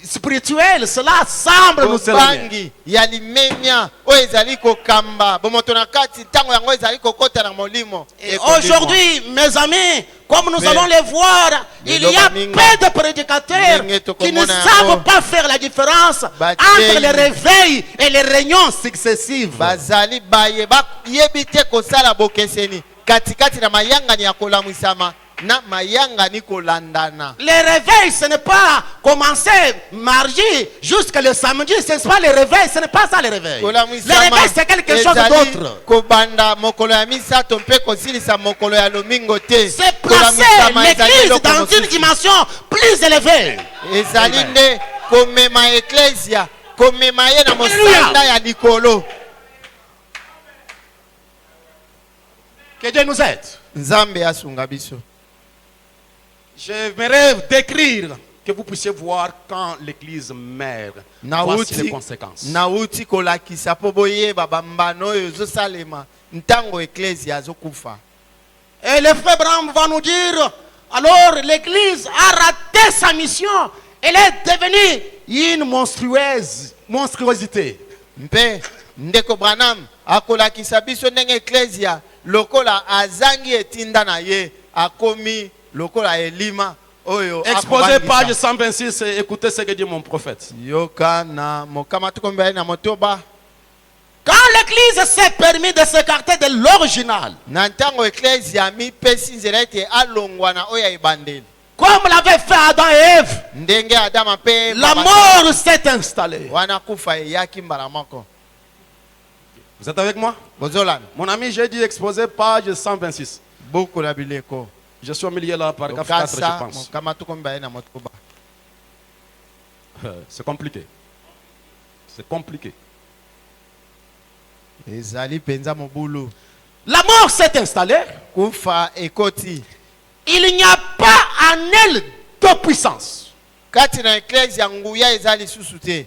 spirituel, cela semble nous éloigner. Kobangi ya limemia oyo ezali kokamba bomoto na kati ntango yango ezali kokota na molimo. Et aujourd'hui, mes amis, comme nous Mais- allons les voir, il y a peu de prédicateurs qui ne savent pas faire la différence entre les réveils et les réunions successives. bazali baye bayebi te kosala bokeseni katikati na mayangani ya kolamwisama na mayangani kolandana. Les réveils, ce n'est pas commencer mardi jusqu'à le samedi, ce n'est pas les réveils, ce n'est pas ça les réveils. Les réveils, c'est quelque chose ezali d'autre. kobanda mokolo ya misato mpe kosilisa mokolo ya lomingo te. C'est placer Kolamisama ezali l'église eloko dans une mosusu. dimension plus élevée. ezali Amen. nde komema eklesia komema ye na mosanda ya likolo. Que Dieu nous aide. Nzambe asunga biso. J'aimerais décrire que vous puissiez voir quand l'église meurt. Voici les conséquences. nauti kolakisa po boyeba bambano oyo ezosalema ntango eklesia azokufa. Et le frère Branham va nous dire, alors l'église a raté sa mission. Elle est devenue une monstruosité. Mpe ndeko Branham akolakisa biso ndenge eklesia lokola azangi etinda na ye akomi lokola elima oyo Exposé akobangisa. page 126, écoutez ce que dit mon prophète. yoka na mokama tukombela na motoba. Quand l'église s'est permis de s'écarter de l'original, Na ntango eklesia mipesi nzela ete alongwa na oyo ya ebandeli comme l'avait fait Adam et Ève, ndenge Adama mpe la Eva mort s'est installée. wana kufa eyaki mbala moko. Vous êtes avec moi? Bozolana Mon ami, j'ai dit exposé page 126. buku na bileko Je suis au milieu là, paragraphe 4, je okasa pense. mokama tukombela na motoba. C'est compliqué. C'est compliqué. Ezali penza mobulu La mort s'est installée. kufa ekoti Il n'y a pas en elle de puissance. kati na eklesia nguya ezali susu te.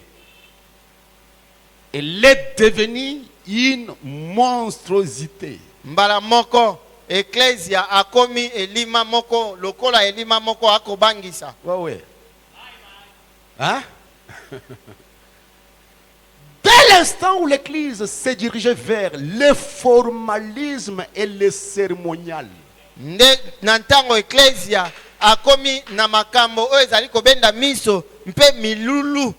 Elle est devenue une monstruosité. Mbala moko eklesia akomi elima moko lokola elima moko akobangisa. Ouais, ouais. Hein? Dès l'instant où l'église s'est dirigée vers le formalisme et le cérémonial, nde na ntango ecclesia akomi na makambo oyo ezali kobenda miso mpe milulu.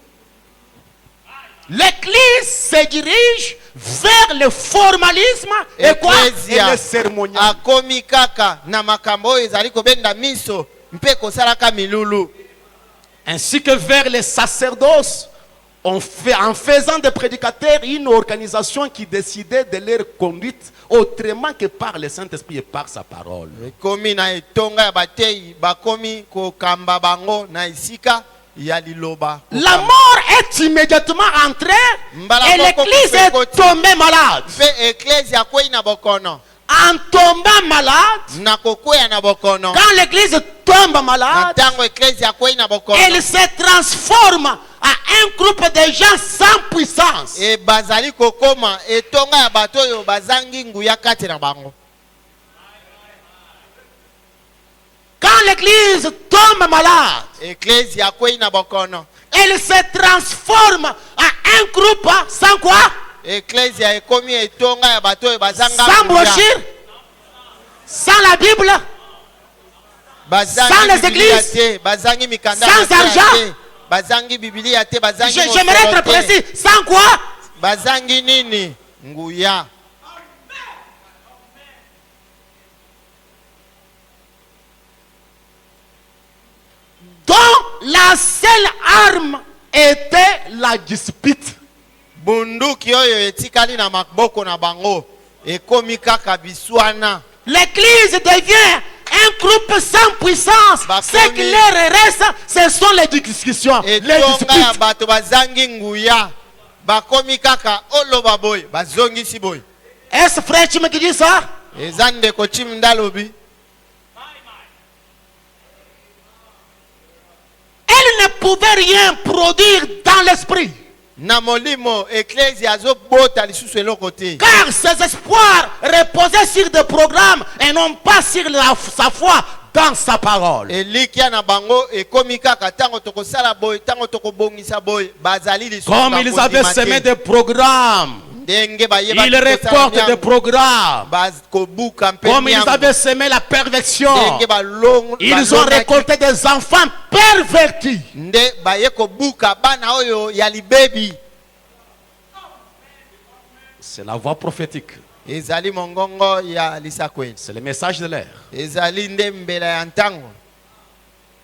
L'église se dirige vers le formalisme et quoi? Et le cérémonial. Akomi kaka na makambo oyo ezali kobenda miso mpe kosalaka milulu. Ainsi que vers les sacerdoces, en faisant des prédicateurs une organisation qui décidait de leur conduite autrement que par le Saint-Esprit et par sa parole. Komi na etonga ya batei bakomi kokamba bango na isika ya liloba. La mort est immédiatement entrée et l'église est tombée malade. Pe ecclesia kwei na bokono. En tombant malade, Na kokwea na bokono. quand l'église tombe malade, Tango ecclesia kwei na bokono. elle se transforme à un groupe de gens sans puissance. E bazali kokoma etonga ya bato oyo bazangi nguya kati na bango. Quand l'église tombe malade, Ecclesia kwei na bokono. elle se transforme à un groupe sans quoi? Ecclesia ekomi etonga ya bato oyo bazanga Sans brochure, sans la Bible, bazangi sans les Biblia églises, te, bazangi mikanda sans na te, argent. bazangi Biblia te, bazangi J'aimerais mosolo être te. précis, sans quoi? Bazangi nini? Nguya. Dont la seule arme était la dispute. Bunduki oyo etikali na maboko na bango ekomi kaka biswana. L'église devient un groupe sans puissance. Ce qui leur reste, ce sont les discussions, les Etonga ya disputes. bato bazangi nguya. Bakomi kaka oloba boy, bazongisi boy. Est-ce frère tu me dis ça? Eza ndeko chimndalobi. Elle ne pouvait rien produire dans l'esprit. Na molimo ecclesia azobota lisusu eloko te. Car ses espoirs reposaient sur des programmes et non pas sur sa foi dans sa parole. Elikia na bango ekomi kaka tango tokosala boy, tango tokobongisa boy, bazali lisusu. Comme ils avaient semé des programmes, Ndenge bayeba ils récoltent des programmes. bakobuka mpe Comme ils miango. avaient semé la perversion, Ndenge balongo ils ont récolté des enfants pervertis. nde baye kobuka bana oyo ya libebi. C'est la voix prophétique. Ezali mongongo ya lisakweli. C'est le message de l'air. Ezali nde mbela ya ntango.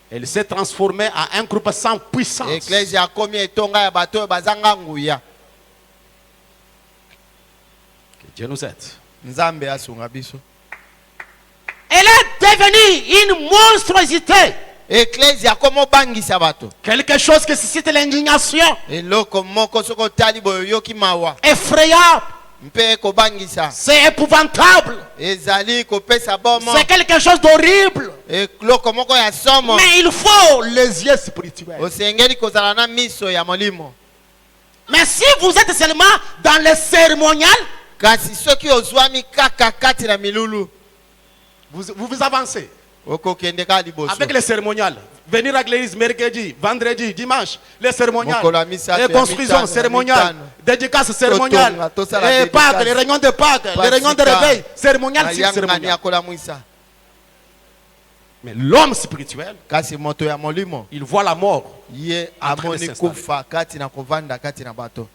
Elle s'est transformée en un groupe sans puissance. Ecclesia komi etonga ya bato oyo bazanga nguya. Que Dieu nous aide. Nzambe asunga biso. Elle est devenue une monstruosité. Ecclesia komo bangisa bato. Quelque chose qui suscite l'indignation, Eloko moko soko tali boyo yoki mawa. effrayable, Mpe ko bangisa. c'est épouvantable, Ezali kopesa bomo. c'est quelque chose d'horrible. Eloko moko ya somo. Mais il faut les yeux spirituels. Osengeli kozala na miso ya molimo. Mais si vous êtes seulement dans le cérémonial, Kasi soki ozwami kaka kati na milulu. vous avancez Okokende ka liboso. Avec les cérémoniales. Venir à l'église mercredi, vendredi, dimanche, les cérémoniales. Mokolo ya misato Les ya constructions mitano, cérémoniales. ya mitano. Dédicaces cérémoniales. Totonga, tosala Les dédicace. Pâques, les réunions de Pâques, les réunions de Pasika. réveil. Cérémoniales sur Ayangani cérémoniales. akola mwisa. Mais l'homme spirituel, Kasi moto ya molimo. il voit la mort. Ye En train de amoni s'installer. kufa kati na kovanda kati na bato.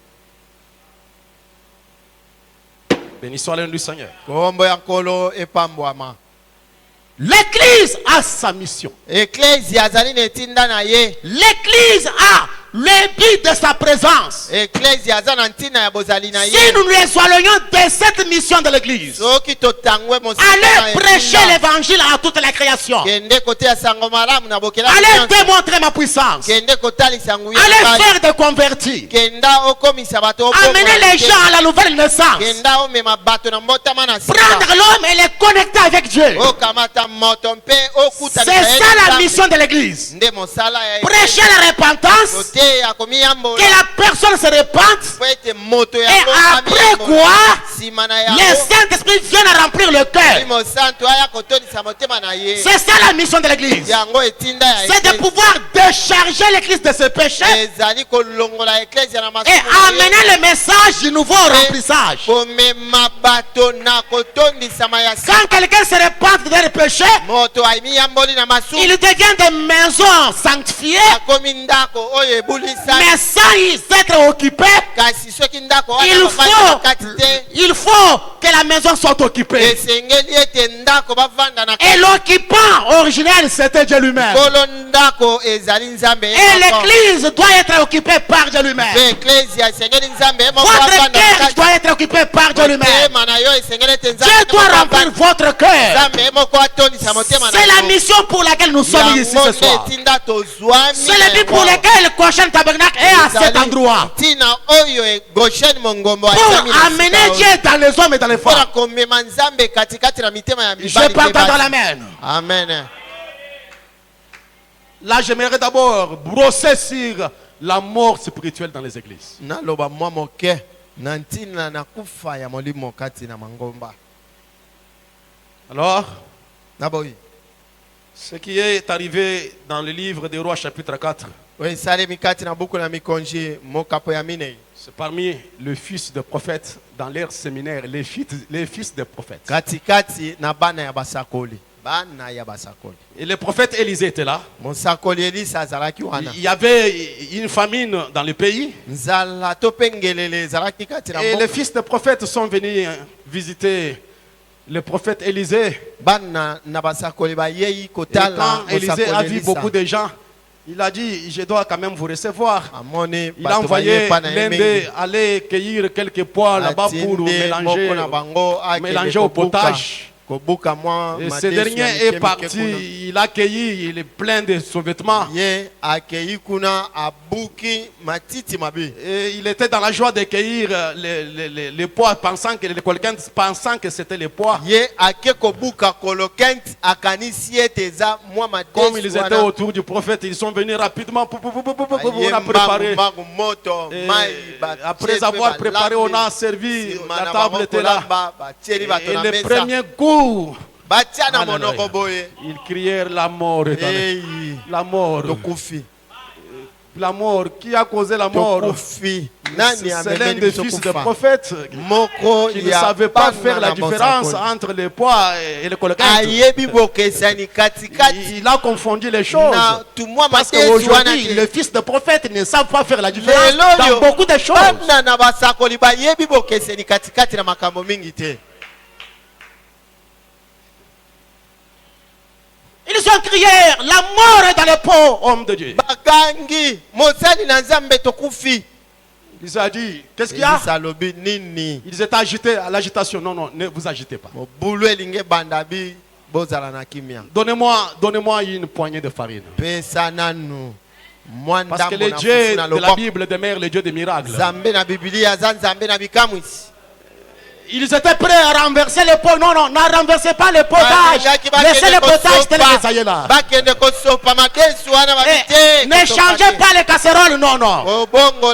Béni soit le nom du Seigneur. Kombo ya nkolo epambwama. l'église a sa mission. Ecclesia azali na etinda na ye. L'église a le but de sa présence. Ecclesia aza na ntina ya bozali na Si ye. nous nous éloignons de cette mission de l'église, Soki totangwe mosika allez na prêcher etinda. l'évangile à toute la création. Kende kote ya sango malamu na bokela. Allez démontrer ma puissance. Kende kotalisa nguya. Allez faire des convertis. Kenda okomisa bato. Amener les gens à la nouvelle naissance. Kenda omema bato na mbotama na sika. Prendre l'homme et les connecter avec Dieu. Okamata moto mpe okuta. C'est ça la mission de l'église. Nde mosala ya Prêcher la repentance, que la personne se répande. Et après quoi, le Saint-Esprit vient à remplir le cœur. C'est ça la mission de l'église. C'est de pouvoir décharger l'église de ses péchés et amener le message du nouveau remplissage. Quand quelqu'un se répand de ses péchés, il devient des maisons sanctifiées, mais sans être occupé. Il faut que la maison soit occupée. Et l'occupant originel, c'était Dieu lui-même. Et l'église doit être occupée par Dieu lui-même. Votre cœur doit être occupé par Dieu lui-même. Dieu doit remplir votre cœur. C'est la mission pour laquelle nous sommes ici ce soir. C'est le but pour lequel Goshen Tabernacle est à cet endroit. Pour amener Dieu dans les hommes et dans les femmes. Je parle dans la main. Amen. Là, j'aimerais d'abord brosser sur la mort spirituelle dans les églises. Alors, ce qui est arrivé dans le livre des Rois chapitre 4, c'est parmi les fils de prophètes dans leur séminaire, les fils de prophètes. Et le prophète Élisée était là. Il y avait une famine dans le pays. Et les fils de prophètes sont venus visiter le prophète Élisée. Et quand Élisée a vu beaucoup de gens, il a dit, je dois quand même vous recevoir. Il a envoyé l'un d'eux aller cueillir quelques pois là-bas pour mélanger au potage. Et ce dernier est parti, il a cueilli, il est plein de sous-vêtements. Et il était dans la joie de cueillir les pois, pensant que c'était les pois. Comme ils étaient autour du prophète, ils sont venus rapidement pour préparer. Après avoir préparé, on a servi, la table était là. Et le premier goût, ils crièrent la mort. La mort. La mort. Qui a causé la mort? C'est l'un des fils de prophètes qui ne savait pas faire la différence entre les pois et les colocants. Il a confondu les choses. Parce qu'aujourd'hui, les fils de prophètes ne savent pas faire la différence dans beaucoup de choses. Ils ont crié, la mort est dans le pot, homme de Dieu. Ils ont dit, qu'est-ce qu'il y a? Ils étaient agités, à l'agitation. Non, non, ne vous agitez pas. Donnez-moi une poignée de farine. Parce que le Dieu de la Bible demeure le Dieu des miracles. Ils étaient prêts à renverser le pot. Non, non, ne renversez pas le potage. Laissez le potage tel que ça y est là. Ne changez pas les casseroles, non, non.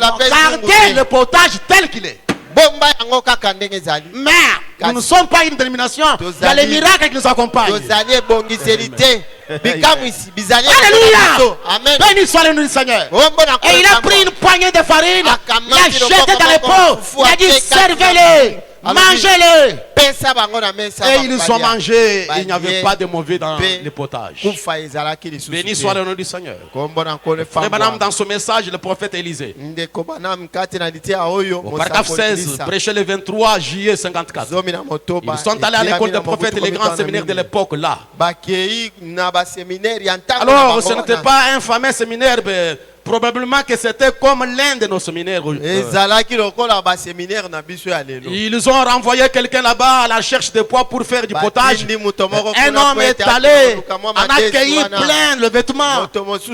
Gardez le potage tel qu'il est. Mais nous ne sommes pas une dénomination. Il y a les miracles qui nous accompagnent. Alléluia. Béni soit le nom du Seigneur. Et il a pris une poignée de farine. Il a jeté dans le pot. Il a dit, servez-les. Mangez-les. Et ils ont mangé. Il n'y avait pas de mauvais dans les potages. Béni soit le nom du Seigneur. Frère Branham, dans ce message, le prophète Élisée, au paragraphe 16, prêché le 23 juillet 54. Ils sont allés à l'école des prophètes et les grands séminaires de l'époque là. Alors, ce n'était pas un fameux séminaire, mais probablement que c'était comme l'un de nos séminaires. Ils ont renvoyé quelqu'un là-bas à la recherche de poids pour faire du potage. Un homme est allé, en a cueilli plein de vêtements,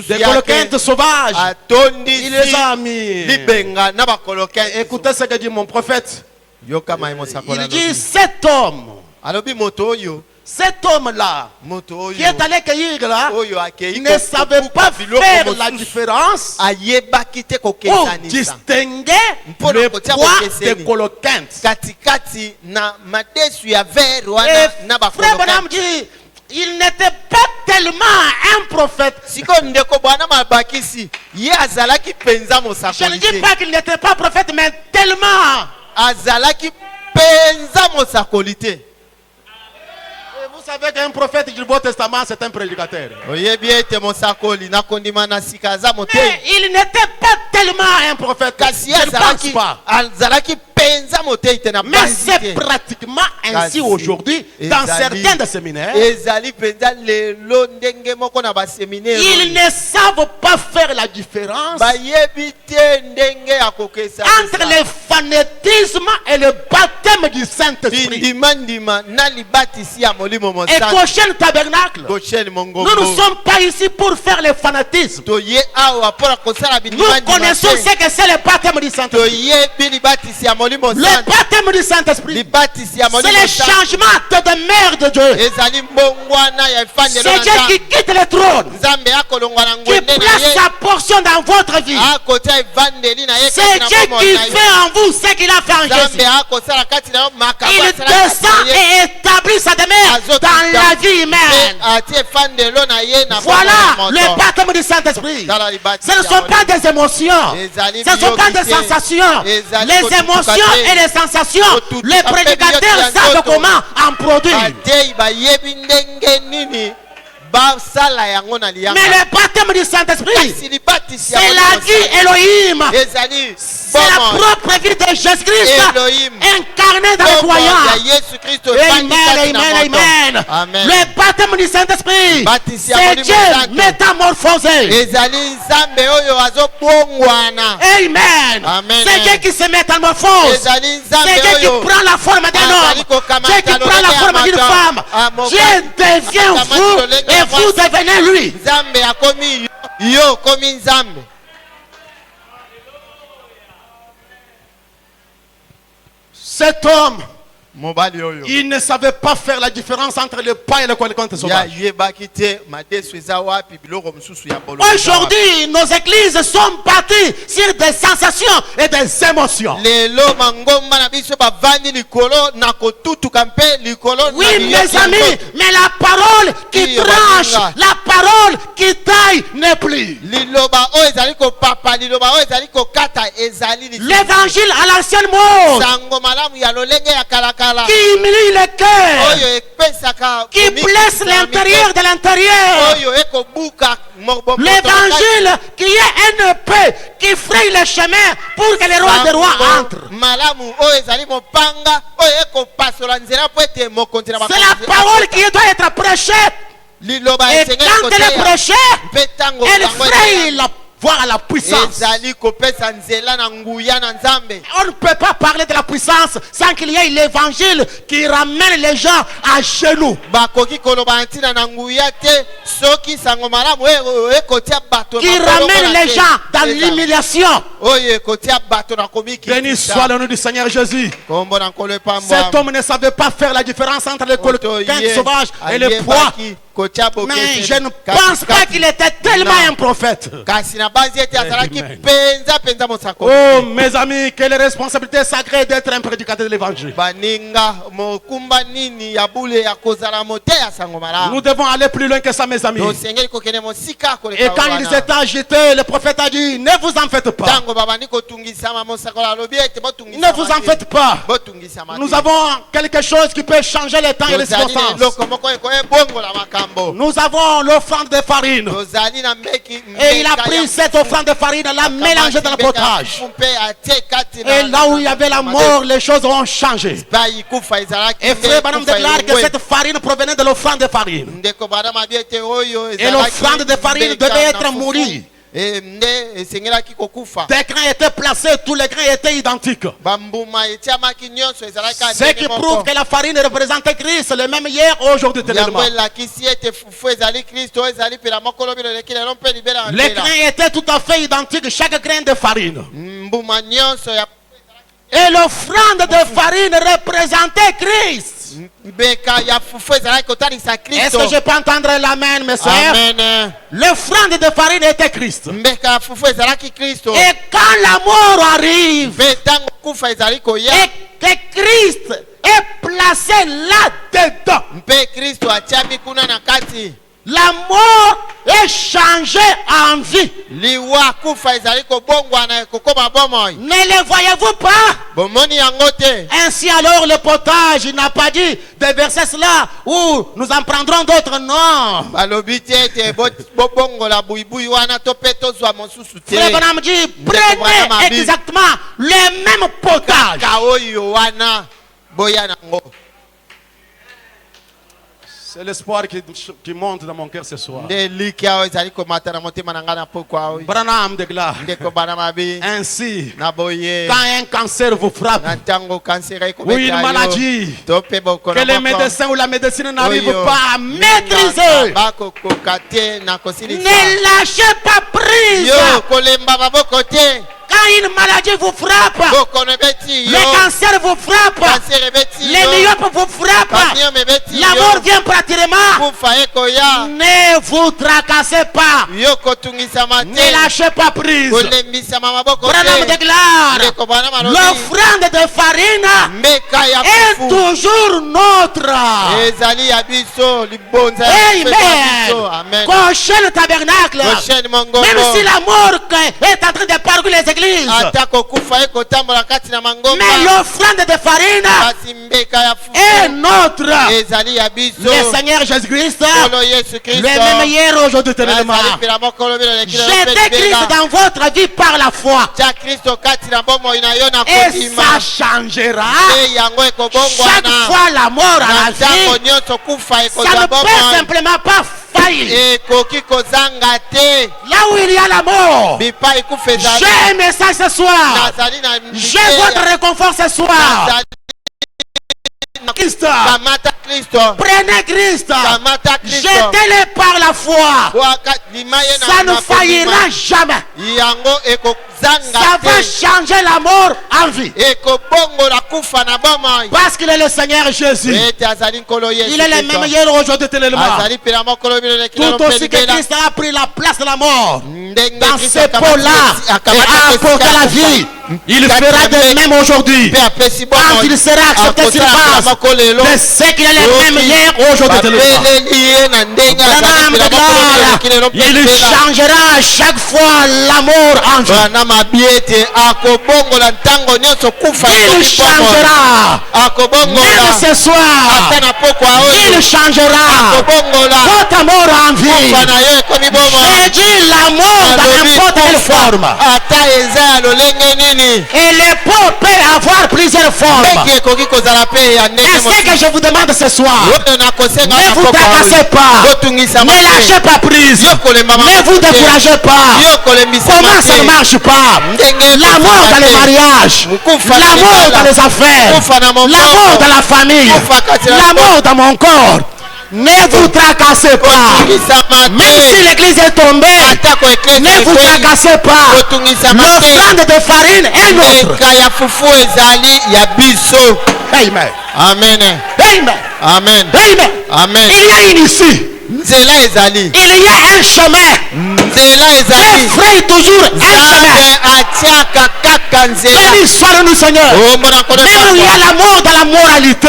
des coloquintes sauvages. Il les a mis. Écoutez ce que dit mon prophète. Il dit, cet homme cet homme-là moto qui est allé cueillir là, oyo akei ne savait pas faire la différence ayebaki te ou kokesanisa distinguer Mpona le kotia poids bokeseni. des coloquintes. katikati na madesu ya verre Et wana na frère Branham bakoloka dit, il n'était pas tellement un prophète. sikoyo ndeko bwana mabakisi ye azalaki mpenza Je ne mosakoli dis te pas qu'il n'était pas prophète, mais tellement. azalaki mpenza mosakoli te. Et vous savez qu'un prophète du Nouveau Testament, c'est un prédicateur. oyebi ete mosakoli na kondima na sika aza Mais motei il n'était pas tellement un prophète. kasi Je ye ne pense pas. azalaki mpenza motei te na Mais basi c'est te. pratiquement ainsi Kasi aujourd'hui dans ezali- certains des séminaires. ezali mpenza lelo ndenge moko na baseminaire Ils ne savent pas faire la différence bayebi te ndenge ya kokesa entre le fanatisme et le baptême du Saint-Esprit. ndimandima na libatisi ya molimo Et mosantu Goshen Tabernacle, gosheni nous ne mongombo sommes pas ici pour faire le fanatisme. toye awa mpona kosala Nous bindimandima connaissons ce que c'est le baptême du Saint-Esprit. toyebi libatisi ya molimo Le santu baptême du Saint-Esprit, libatisi ya c'est molimo le santu changement de demeure de Dieu. ezali mbongwana ya efandelo C'est na Dieu qui nzambe quitte le trône, nzambe akolongwa na qui ngwende na place ye sa portion dans votre vie. akotia evandeli na ye C'est kati na Dieu bomoi qui na yo. fait en vous ce qu'il a fait en nzambe Jésus. akosala kati na yo makambo Il asala kati descend na ye. et établit sa demeure dans la vie humaine. atie efandelo na ye na Voilà bomoi le na moto. baptême du Saint-Esprit. Tala libatisi Ce ne ya sont pas molimo. des émotions. Ezali Ce ne sont pas des biyoki te. sensations. Ezali Les kotutuka émotions te. et les sensations, Kotutuka les pe prédicateurs biyoki ya savent nzoto. comment en produire. atei bayebi ndenge nini basala yango na liyanga Mais le baptême du Saint-Esprit, kasi libatisi ya c'est la molimo vie santu. Elohim. ezali C'est la bomoi propre vie de Jésus-Christ Elohim. incarné dans les bomoi ya croyants. yesu kristo Amen, amen, amen. Amen. Le baptême du Saint-Esprit, Baptisi ya c'est molimo Dieu santu. métamorphosé. ezali nzambe oyo azobongwana Amen. Amen. C'est Dieu qui se métamorphose. ezali C'est nzambe Dieu qui oyo prend la forme d'un azali homme. kokamata Dieu qui prend la lolenge ya forme d'une moto. femme. Amoka- Dieu devient akamati vous lolenge et ya vous mwasi. devenez lui. nzambe akomi yo okomi nzambe Cet homme, mobali oyo il ne savait pas faire la différence entre le pain et le collecante sauvage. yayebaki te madesu eza wapi biloko mosusu ya boloko eza wapi. Aujourd'hui, nos églises sont bâties sur des sensations et des émotions. lelo mangomba na biso bavandi likolo na kotutuka mpe likolo Oui, na biyoki mes ya amis, nzoto. mais la parole qui Iyo tranche, baninga. la parole qui taille n'est plus. liloba oyo ezali kopapa liloba oyo ezali kokata ezali lisusu. L'évangile à l'ancienne mode sango malamu ya lolenge ya kalakala qui humilie le cœur, oyo epesaka qui komikisa blesse l'intérieur de l'intérieur. oyo ekobuka L'évangile qui est une épée qui fraye le chemin pour que les rois des rois entrent. malamu oyo ezali mopanga oyo ekopasola nzela po ete mokonzi na C'est la bakonzi parole qui doit être prêchée. liloba Et esengeli quand elle est koteya prêchée, mpe ntango elle yango fraye la voie à la puissance. ezali kopesa nzela na nguya na nzambe On ne peut pas parler de la puissance sans qu'il y ait l'évangile qui ramène les gens à genoux. bakoki koloba ntina na nguya te soki sango malamu oyo ekotia bato Qui na kolongola ramène les te. gens dans Eza- l'humiliation. oyo ekotia bato na Béni soit le nom du Seigneur Jésus. kombo na nkolo Cet epambwa homme ne savait pas faire la différence entre le colquin sauvage et le poids. kotia Mais je ne pense pas qu'il était tellement un prophète. kasi na banzi ete azalaki Amen. mpenza mosakoli Oh, mes amis, quelle responsabilité sacrée d'être un prédicateur de l'évangile. baninga mokumba nini ya bule ya kozala moteya sango Nous malamu devons aller plus loin que ça, mes amis. tosengeli kokende mosika koleka Et quand ils wana. étaient agités, le prophète a dit, ne vous en faites pas. ntango babandi kotungisama mosakoli alobi ete Ne vous en faites pas. botungisama Nous avons quelque chose qui peut changer les temps et les tozali na circonstances. eloko moko ekoyebongola makambo Nous avons l'offrande de farine. tozali na mbeki Et il a pris cette offrande de farine, l'a mélangée dans le potage. Et là où il y avait la mort, les choses ont changé. Et frère Branham déclare que cette farine provenait de l'offrande de farine. Et l'offrande de farine devait être mourie. Des grains étaient placés, tous les grains étaient identiques. Ce qui prouve que la farine représentait Christ, le même hier, aujourd'hui, éternellement. Les grains étaient tout à fait identiques, chaque grain de farine. Et l'offrande de farine représentait Christ. Est-ce que je peux entendre l'amen, mes soeurs? Amen. L'offrande de farine était Christ. Et Et quand la mort arrive, et que Christ est placé là-dedans, la mort est changée en vie. Ne le voyez-vous pas? Ainsi alors le potage, il n'a pas dit des versets là où nous en prendrons d'autres, non. Frère Branham dit, prenez exactement le même potage. C'est l'espoir qui monte dans mon cœur ce soir. Branham déclare ainsi, quand un cancer vous frappe ou une maladie que les médecins ou la médecine n'arrivent pas à maîtriser, ne lâchez pas prise. Quand une maladie vous frappe, le cancer vous frappe, les myopes vous frappent, la mort vient pratiquement, ne vous tracassez pas, ne lâchez pas prise. Branham déclare, l'offrande de farine est toujours notre. Amen. Cochez le tabernacle, même si la mort est en train de parcourir les églises. Mais l'offrande de farine est notre. Le Seigneur Jésus-Christ, le même hier, aujourd'hui, éternellement. Jetez Christ dans votre vie par la foi. Et ça changera. Chaque fois la mort à la vie, ça ne peut simplement pas faillir. Là où il y a la mort, j'ai un message ce soir. J'ai votre réconfort ce soir. Christ. Prenez Christ. Jetez-le par la foi. Ça ne faillira jamais. Ça va changer la mort en vie. Parce qu'il est le Seigneur Jésus. Il est le même hier, aujourd'hui, éternellement. Tout aussi que Christ a pris la place de la mort dans ces peaux-là et a apporté la vie, il fera de même aujourd'hui. Quand il sera accepté sur base de ce qu'il est le même hier, aujourd'hui, éternellement. Il changera à chaque fois la mort en vie. Il changera. Même ce soir, il changera votre mort en vie. J'ai dit la mort dans n'importe quelle forme. Et le pot peut avoir plusieurs formes. Et ce que je vous demande ce soir, ne vous tracassez pas, ne lâchez pas prise, ne vous découragez pas. Comment ça ne marche pas? La mort dans les mariages, la mort dans les affaires, la mort dans la famille, la mort dans mon corps. Ne vous tracassez pas. Même si l'église est tombée, ne vous tracassez pas. L'offrande de farine est notre. Amen. Amen. Amen. Amen. Amen. Amen. Il y a une issue. Il y a un chemin. Frère, toujours un chemin. Béni soit-nous, Seigneur. Même où il y a la mort dans la moralité.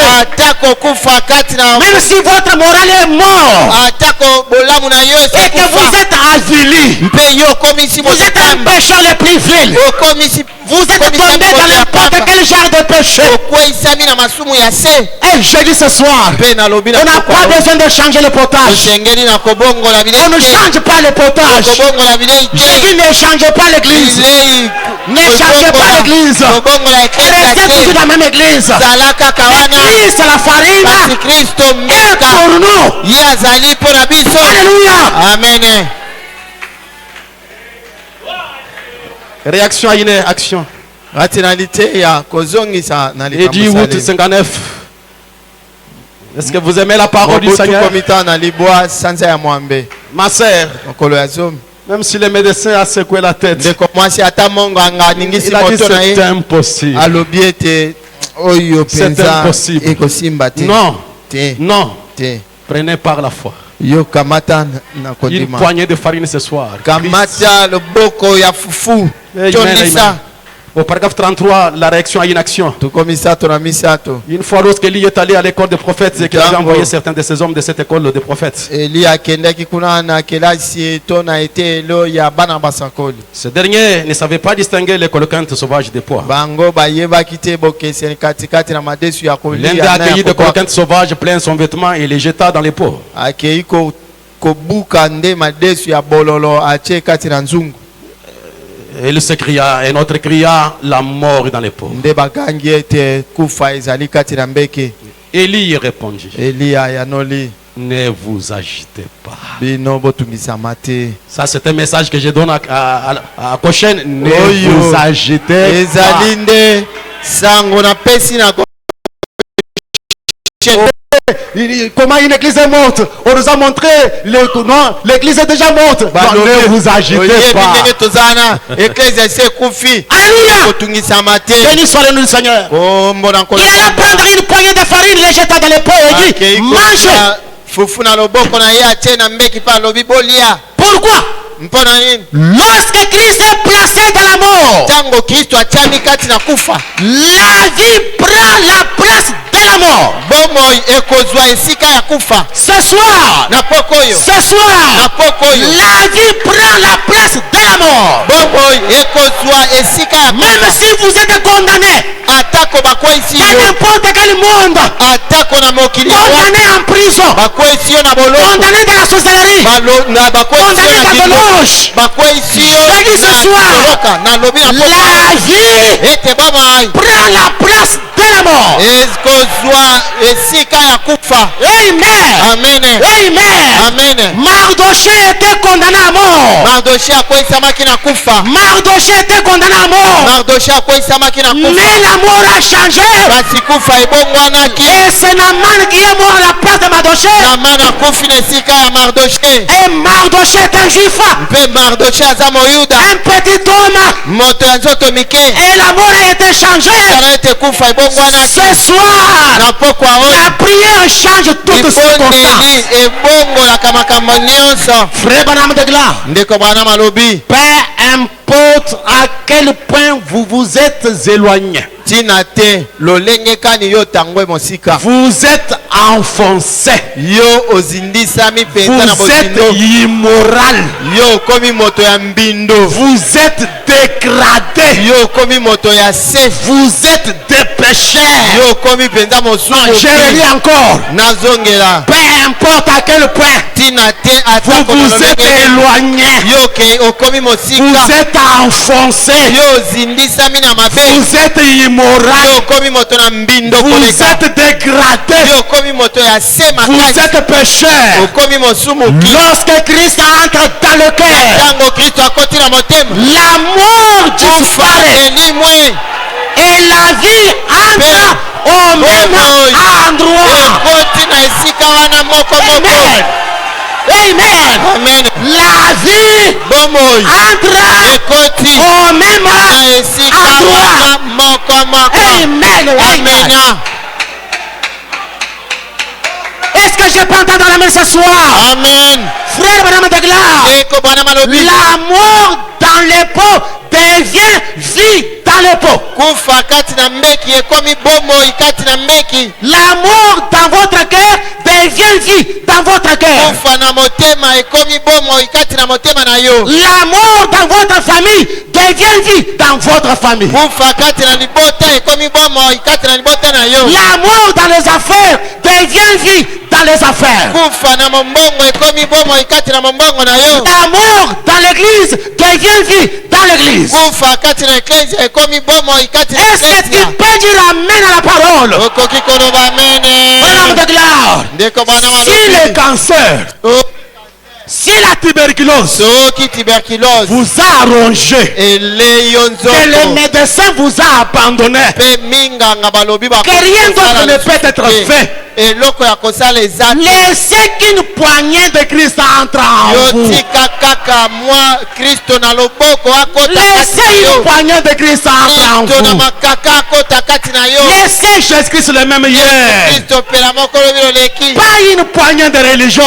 Même si votre morale est mort et que vous êtes avili, vous êtes un pécheur le plus vil, vous êtes tombé dans n'importe quel genre de péché. Et je dis ce soir, on n'a pas besoin de changer le potage. On ne change pas le potage. Jésus ne change pas l'église. Ne changez pas l'église. Restez toujours dans la même église. Christ la farine est pour nous. Alléluia. Amen. Réaction à une action. Rationalité ya kozongisa na Et dit août 59. Est-ce que vous aimez la parole du Seigneur? Ma sœur, même si le médecin a secoué la tête, il a dit c'est impossible. oyo C'est penza impossible. ekosimba te. Non, Te. non. Te. Prenez par la foi Yo kamata na une kondima. poignée de farine ce soir. Christ. Kamata loboko ya fufu. Amen, Tonisa. amen. Au paragraphe 33, la réaction à une action. Tukomisa to na misato. Une fois lorsqu'Élie est allé à l'école des prophètes et qu'il avait Django. envoyé certains de ces hommes de cette école des prophètes, Eli akendaki kuna na kelasi to na ete lo ya bana basakoli. ce dernier ne savait pas distinguer les coloquintes sauvages des pois. Bango bayebaki te bokeseni katikati na madesu ya L'un des kolia. accueillis de coloquintes sauvages plaint son vêtement et les jeta dans les pots. Akei kobuka nde madesu ya bololo atie kati na nzungu. Et il s'écria, un autre cria, la mort est dans les pots. Nde bakangi ete kufa ezali kati na mbeke. Élie répondit, Elia yanoli ne vous agitez pas. bino botungisama te. Ça, c'est un message que je donne à Cochin. Ne Oyo. vous agitez pas. Ezali nde sango na pesi na Comment une église est morte? On nous a montré, non, l'église est déjà morte. Non, ne vous agitez pas. ndenge tozana eklezia ese kufi. Alléluia. Kotungisama te. Béni soit le nom du Seigneur. Kombo na Il alla prendre une poignée de farine, les jeta dans les pots et dit, mangez. fufu na loboko na ye atie na mbeki pa alobi bolia. Pourquoi? Mpona nini? Lorsque Christ est placé dans la mort, Tango Kristo atiami kati na kufa, la vie prend la place de la mort. bomoi ekozwa esika ya kufa. Ce soir, Na poko oyo, ce na soir, poko oyo, la vie prend la place de la mort. bomoi ekozwa esika ya Même kufa. si vous êtes condamné Atako bakwesi dans yo, n'importe quel monde, atako na mokili ya wapi, condamné en prison, bakwesi yo na boloko, condamné dans la sorcellerie, bakwesi condamné yo na dans biloko, l'ange, bakwesi yo Je dis ce na soir, koloka, na lobi na poko, la vie ete bomoi prend la place de la mort. ekozwa esika ya kufa. Amen. Amen. Amen. Amen. Mardoché était condamné à mort. Mardoché akwesamaki na kufa. Mardoché était condamné à mort. Mardoché akwesamaki na kufa. Mais la mort a changé. Kasi kufa ebongwanaki. Et c'est Naman qui est mort à la place de Mardoché. Naman akufi na esika ya Mardoché. Et Mardoché est un juif. Mpe Mardoché aza moyuda. Un petit homme. Moto ya nzoto mike. Et la mort a été changée. Tala ete kufa ebongwanaki. Ce soir, Na pokwa oyo. la prière change toutes circonstances. Ifondeli ebongolaka makambo nyonso. Frère Branham de Glas, Ndeko Branham alobi. peu importe à quel point vous vous êtes éloigné, Tina te lolenge kani yo tangwe mosika. Vous êtes enfoncé. Yo ozindisami penza na Vous êtes bozindo. immoral. Yo komi moto ya mbindo. Vous êtes dégradé. Yo komi moto ya se. Vous êtes des pécheurs. Yo komi penza Non, mosusu. je relis encore. Nazongela. Peu importe à quel point Tina te vous atako na vous êtes lolenge. éloigné, Yo ke okomi mosika. vous êtes enfoncé, Yo ozindisami na mabe. vous êtes Yo immoral, komi moto na mbindo vous koleka. êtes dégradé, Yo komi moto ya se vous makasi. êtes pécheur. Okomi mosumuki. Lorsque Christ entre dans le cœur, Tango Kristo akoti na motema. la mort disparaît Elimwe. et la vie entre au même endroit. Ekoti na esika wana moko moko. Amen. Amen. Amen. La vie Bomoi. entre Ekoti au même na esika endroit. wana moko moko. Amen. Amen. Amen. Est-ce que je peux entendre la main ce soir? Amen. Frère Madame de Glace, Eko bwana malobi. la mort dans les pots devient vie dans les pots. Kufa kati na mbeki ekomi bomoi kati na mbeki. La mort dans votre cœur devient vie dans votre cœur. Kufa na motema ekomi bomoi kati na motema na yo. La mort dans votre famille devient vie dans votre famille. Kufa kati na libota ekomi bomoi kati na libota na yo. La mort dans les affaires devient vie dans les affaires. Kufa na mombongo ekomi bomoi kati na mombongo na yo. La mort dans l'église devient vie dans l'église. Kufa kati na eklesia ekomi bomoi kati na Est-ce que tu eklesia. peux dire amen à la parole? Okoki koloba Madame amene. de Glace, Ndeko bwana si le malobi. cancer, si la tuberculose Soki tuberculose vous a rongé, ele yo que le nzoto médecin vous a abandonné, mpe minganga balobi que rien d'autre ne peut être fait, eloko ya kosala eza Laissez qu'une poignée de Christ entre en vous. yotika kaka mwa Kristo na loboko akota kati na Laissez une yo. poignée de Christ entre en Kristo na vous. makaka akota kati na yo. Laissez Jésus-Christ le même hier. Kristo pela mokolo biloleki. Pas une poignée de religion.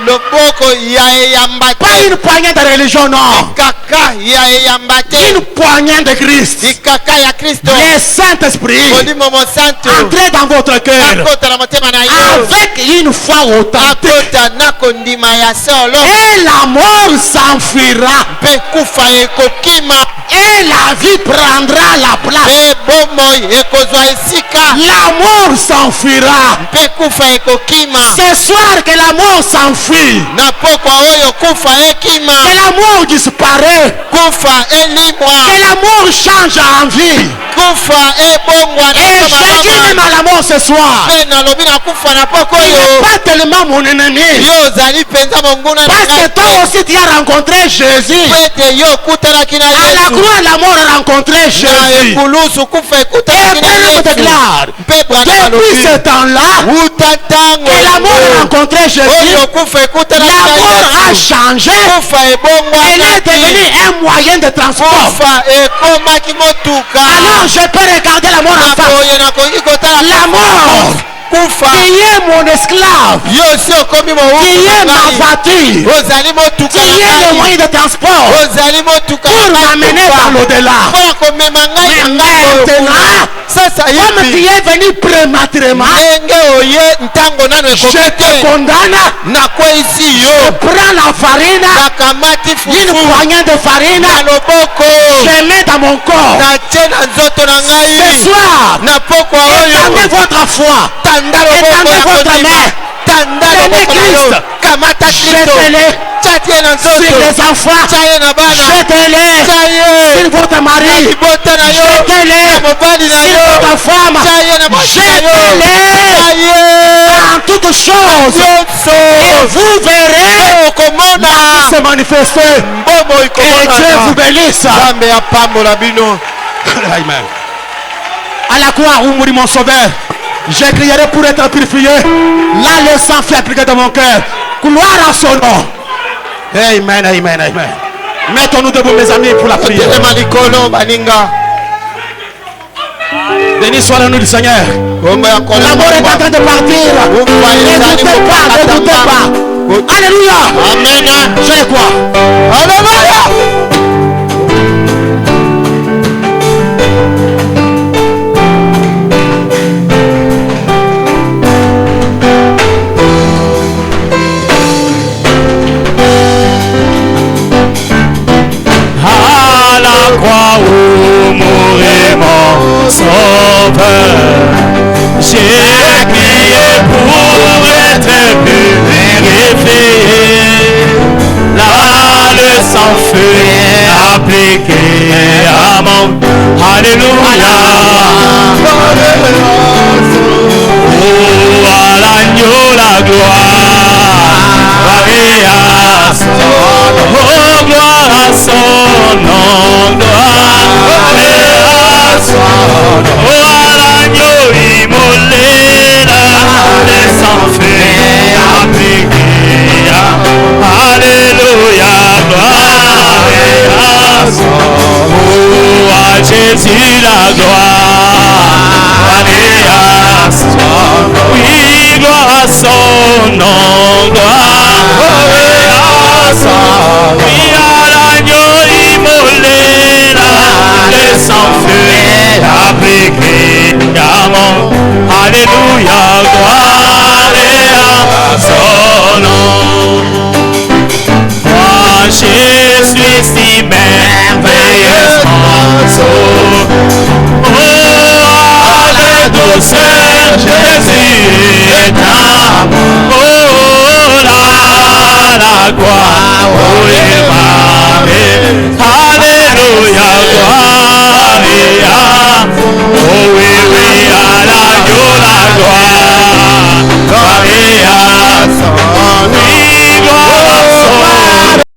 Loboko ya eyamba Pas te. une poignée de religion, non. Kaka ya eyamba Une te. poignée de Christ. Ikaka ya Kristo. Le Saint-Esprit. Molimo mosantu. Entrez dans votre cœur. Akota na motema na yo. Avec une foi authentique. Akota na kondima ya solo. Et la mort s'enfuira. Mpe kufa ekokima. Et la vie prendra la place. Mpe bomoi ekozwa esika. La mort s'enfuira. Mpe kufa ekokima. Ce soir que la mort s'enfuit. Na pokwa oyo kufa ekima. Que la mort disparaît. Kufa elimwa. Que la mort change en vie. Kufa ebongwa na Et koma j'ai dit mama. même à la mort ce soir. Mpe nalobi na kufa na poko Il n'est oyo. pas tellement mon ennemi. Yo ozali mpenza monguna na Parce que ngai toi te. aussi tu as rencontré Jésus. Po ete yo okutanaki na À la Yesu. croix, la mort a rencontré Na Jésus. ekulusu kufa Et ekutanaki na Branham Yesu. déclare, Mpe Branham depuis ce alobi. temps-là, Uta ntango que la mort a rencontré Jésus, oyo kufa ekutanaki la na mort a Yesu. changé. Kufa Elle est devenue ebongwanaki. un moyen de transport. Kufa ekomaki motuka. Alors je peux regarder la mort en Na face. boye nakoki kotala La mort kufa. qui est mon esclave, Yo si okomi qui mowuku est na ma ngai. voiture, Ozali motuka qui na est le ngai. moyen de transport Ozali motuka pour na ngai m'amener kufa. dans l'au-delà. Mpo komema ngai na Mais ngai oyo kuna. maintenant, Sasa comme tu hivi es venu prématurément, ndenge oye ntango nano je ekoki te te condamne. nakweyisi Je yo prends la farine, nakamati une fufu poignée de farine, na loboko je mets dans mon corps. natie na nzoto na Ce ngai soir, na pokwa étendez oyo votre foi. tanda loboko Étendez ya votre kondima main. tanda Tenez loboko na yo Christ. kamata kristo Jetez-les tiatie na sur nzoto les enfants. tiaye na bana Jetez-les tiaye sur votre na mari. libota na yo Jetez-les na mobali na sur yo votre femme. tiaye na mwasi na yo Jetez-les tiaye en toutes choses. nyonso Et vous verrez okomona se manifester. mbomo Et Dieu vous ikomona bénisse. nzambe apambola bino. Amen. À la croix où mourit mon sauveur, je crierai pour être purifié. Là, le sang fait appliquer dans mon cœur. Gloire à son nom. Amen, amen, amen. Mettons-nous debout, mes amis, pour la prière. telema likolo baninga Béni soit le nom du Seigneur. kombo ya La mort est en train de partir. N'écoutez pas, n'écoutez pas. Alléluia. amen Je le crois. haleluya. À la croix où mourait mon sauveur, j'ai crié pour être purifié. Là, le sang fut appliqué à mon Alléluia. Oh, à l'agneau la gloire. Oh, gloire à son nom, gloire à son nom. Oh, à l'agneau immolé, là, le sang fait appliquer. Alléluia, gloire à son nom. Oh, à Jésus la gloire. Alléluia, son nom. Oui, gloire à son nom, gloire à son nom. Oui, à l'agneau immolé, là, le sang fut appliqué à mon Alléluia, gloire à son nom. Moi, je suis si merveilleusement sauvé. Oh, la douceur, Jésus est à moi. Oh, la gloire, oh,